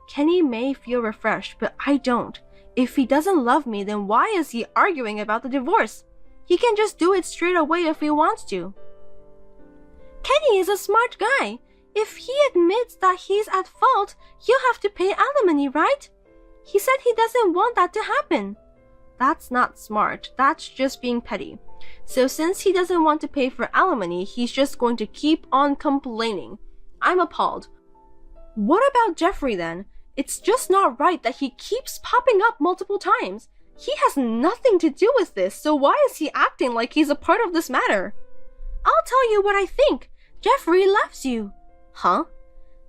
Kenny may feel refreshed, but I don't. If he doesn't love me, then why is he arguing about the divorce? He can just do it straight away if he wants to. Kenny is a smart guy. If he admits that he's at fault, he'll have to pay alimony, right? He said he doesn't want that to happen. That's not smart. That's just being petty. So since he doesn't want to pay for alimony, he's just going to keep on complaining. I'm appalled. What about Jeffrey then? It's just not right that he keeps popping up multiple times. He has nothing to do with this, so why is he acting like he's a part of this matter? I'll tell you what I think. Jeffrey loves you. Huh?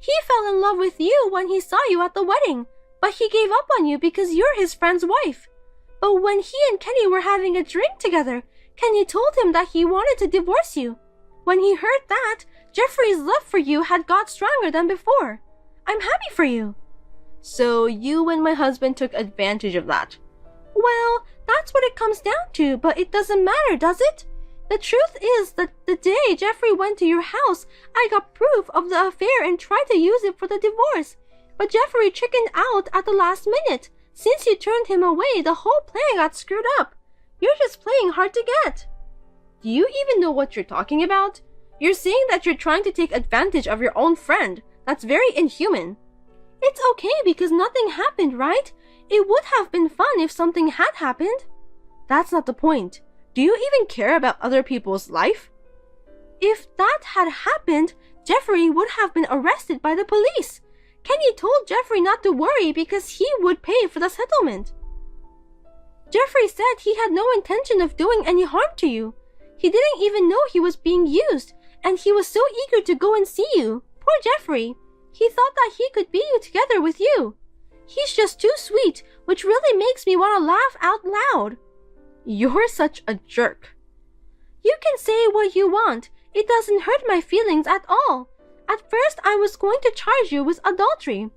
He fell in love with you when he saw you at the wedding, but he gave up on you because you're his friend's wife. But when he and Kenny were having a drink together, Kenny told him that he wanted to divorce you. When he heard that, Jeffrey's love for you had got stronger than before. I'm happy for you. So you and my husband took advantage of that. Well, that's what it comes down to, but it doesn't matter, does it? The truth is that the day Jeffrey went to your house, I got proof of the affair and tried to use it for the divorce. But Jeffrey chickened out at the last minute. Since you turned him away, the whole plan got screwed up. You're just playing hard to get. Do you even know what you're talking about? You're saying that you're trying to take advantage of your own friend. That's very inhuman. It's okay because nothing happened, right? It would have been fun if something had happened. That's not the point. Do you even care about other people's life? If that had happened, Jeffrey would have been arrested by the police. Kenny told Jeffrey not to worry because he would pay for the settlement. Jeffrey said he had no intention of doing any harm to you. He didn't even know he was being used, and he was so eager to go and see you. Poor Jeffrey. He thought that he could be together with you. He's just too sweet, which really makes me want to laugh out loud. You're such a jerk. You can say what you want. It doesn't hurt my feelings at all. At first, I was going to charge you with adultery.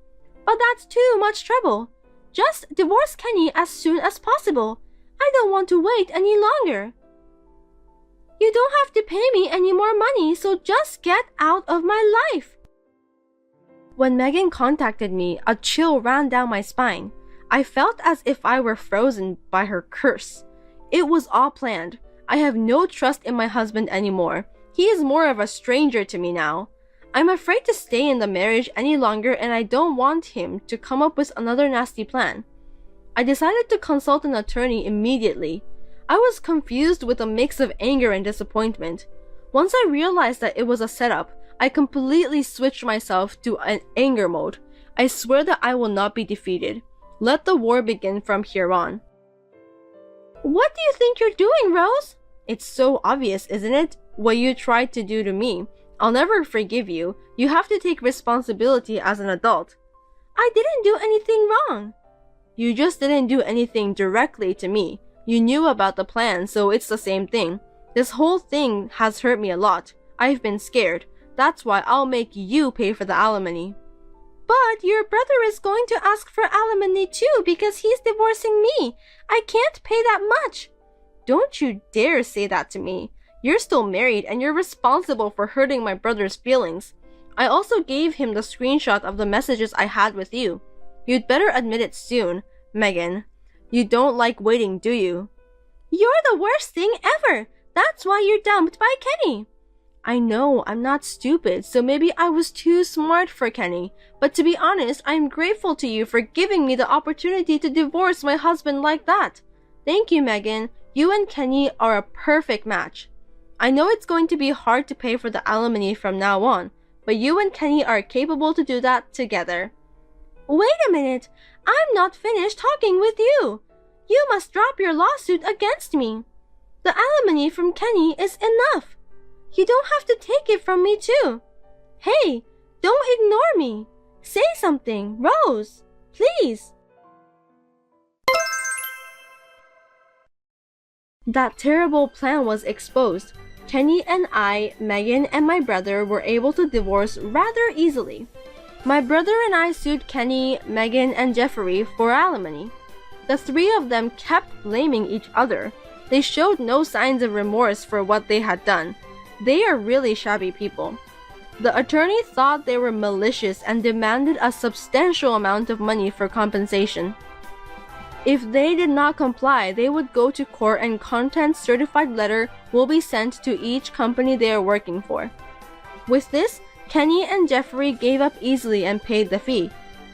But that's too much trouble. Just divorce Kenny as soon as possible. I don't want to wait any longer. You don't have to pay me any more money, so just get out of my life. When Megan contacted me, a chill ran down my spine. I felt as if I were frozen by her curse. It was all planned. I have no trust in my husband anymore. He is more of a stranger to me now. I'm afraid to stay in the marriage any longer, and I don't want him to come up with another nasty plan. I decided to consult an attorney immediately. I was confused with a mix of anger and disappointment. Once I realized that it was a setup, I completely switched myself to an anger mode. I swear that I will not be defeated. Let the war begin from here on. What do you think you're doing, Rose? It's so obvious, isn't it? What you tried to do to me. I'll never forgive you. You have to take responsibility as an adult. I didn't do anything wrong. You just didn't do anything directly to me. You knew about the plan, so it's the same thing. This whole thing has hurt me a lot. I've been scared. That's why I'll make you pay for the alimony. But your brother is going to ask for alimony too because he's divorcing me. I can't pay that much. Don't you dare say that to me. You're still married and you're responsible for hurting my brother's feelings. I also gave him the screenshot of the messages I had with you. You'd better admit it soon, Megan. You don't like waiting, do you? You're the worst thing ever. That's why you're dumped by Kenny. I know, I'm not stupid, so maybe I was too smart for Kenny. But to be honest, I'm grateful to you for giving me the opportunity to divorce my husband like that. Thank you, Megan. You and Kenny are a perfect match. I know it's going to be hard to pay for the alimony from now on, but you and Kenny are capable to do that together. Wait a minute! I'm not finished talking with you! You must drop your lawsuit against me. The alimony from Kenny is enough. You don't have to take it from me too. Hey, don't ignore me. Say something, Rose, please. That terrible plan was exposed. Kenny and I, Megan, and my brother were able to divorce rather easily. My brother and I sued Kenny, Megan, and Jeffrey for alimony. The three of them kept blaming each other. They showed no signs of remorse for what they had done. They are really shabby people. The attorney thought they were malicious and demanded a substantial amount of money for compensation. If they did not comply, they would go to court and content-certified letter will be sent to each company they are working for. With this, Kenny and Jeffrey gave up easily and paid the fee.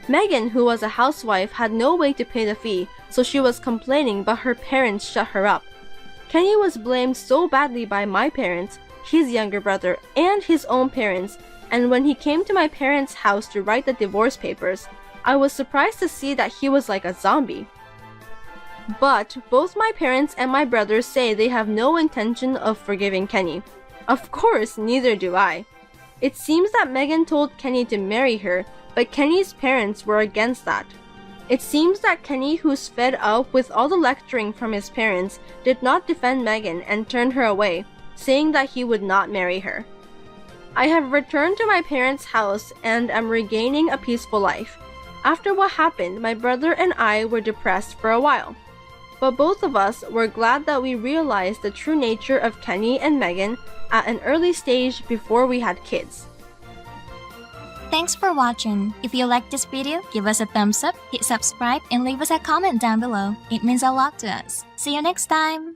Megan, who was a housewife, had no way to pay the fee, so she was complaining, but her parents shut her up. Kenny was blamed so badly by my parents, his younger brother, and his own parents, and when he came to my parents' house to write the divorce papers, I was surprised to see that he was like a zombie. But both my parents and my brother say they have no intention of forgiving Kenny. Of course, neither do I. It seems that Megan told Kenny to marry her, but Kenny's parents were against that. It seems that Kenny, who's fed up with all the lecturing from his parents, did not defend Megan and turned her away, saying that he would not marry her. I have returned to my parents' house and am regaining a peaceful life. After what happened, my brother and I were depressed for a while. But both of us were glad that we realized the true nature of Kenny and Megan at an early stage before we had kids. Thanks for watching. If you liked this video, give us a thumbs up, hit subscribe, and leave us a comment down below. It means a lot to us. See you next time!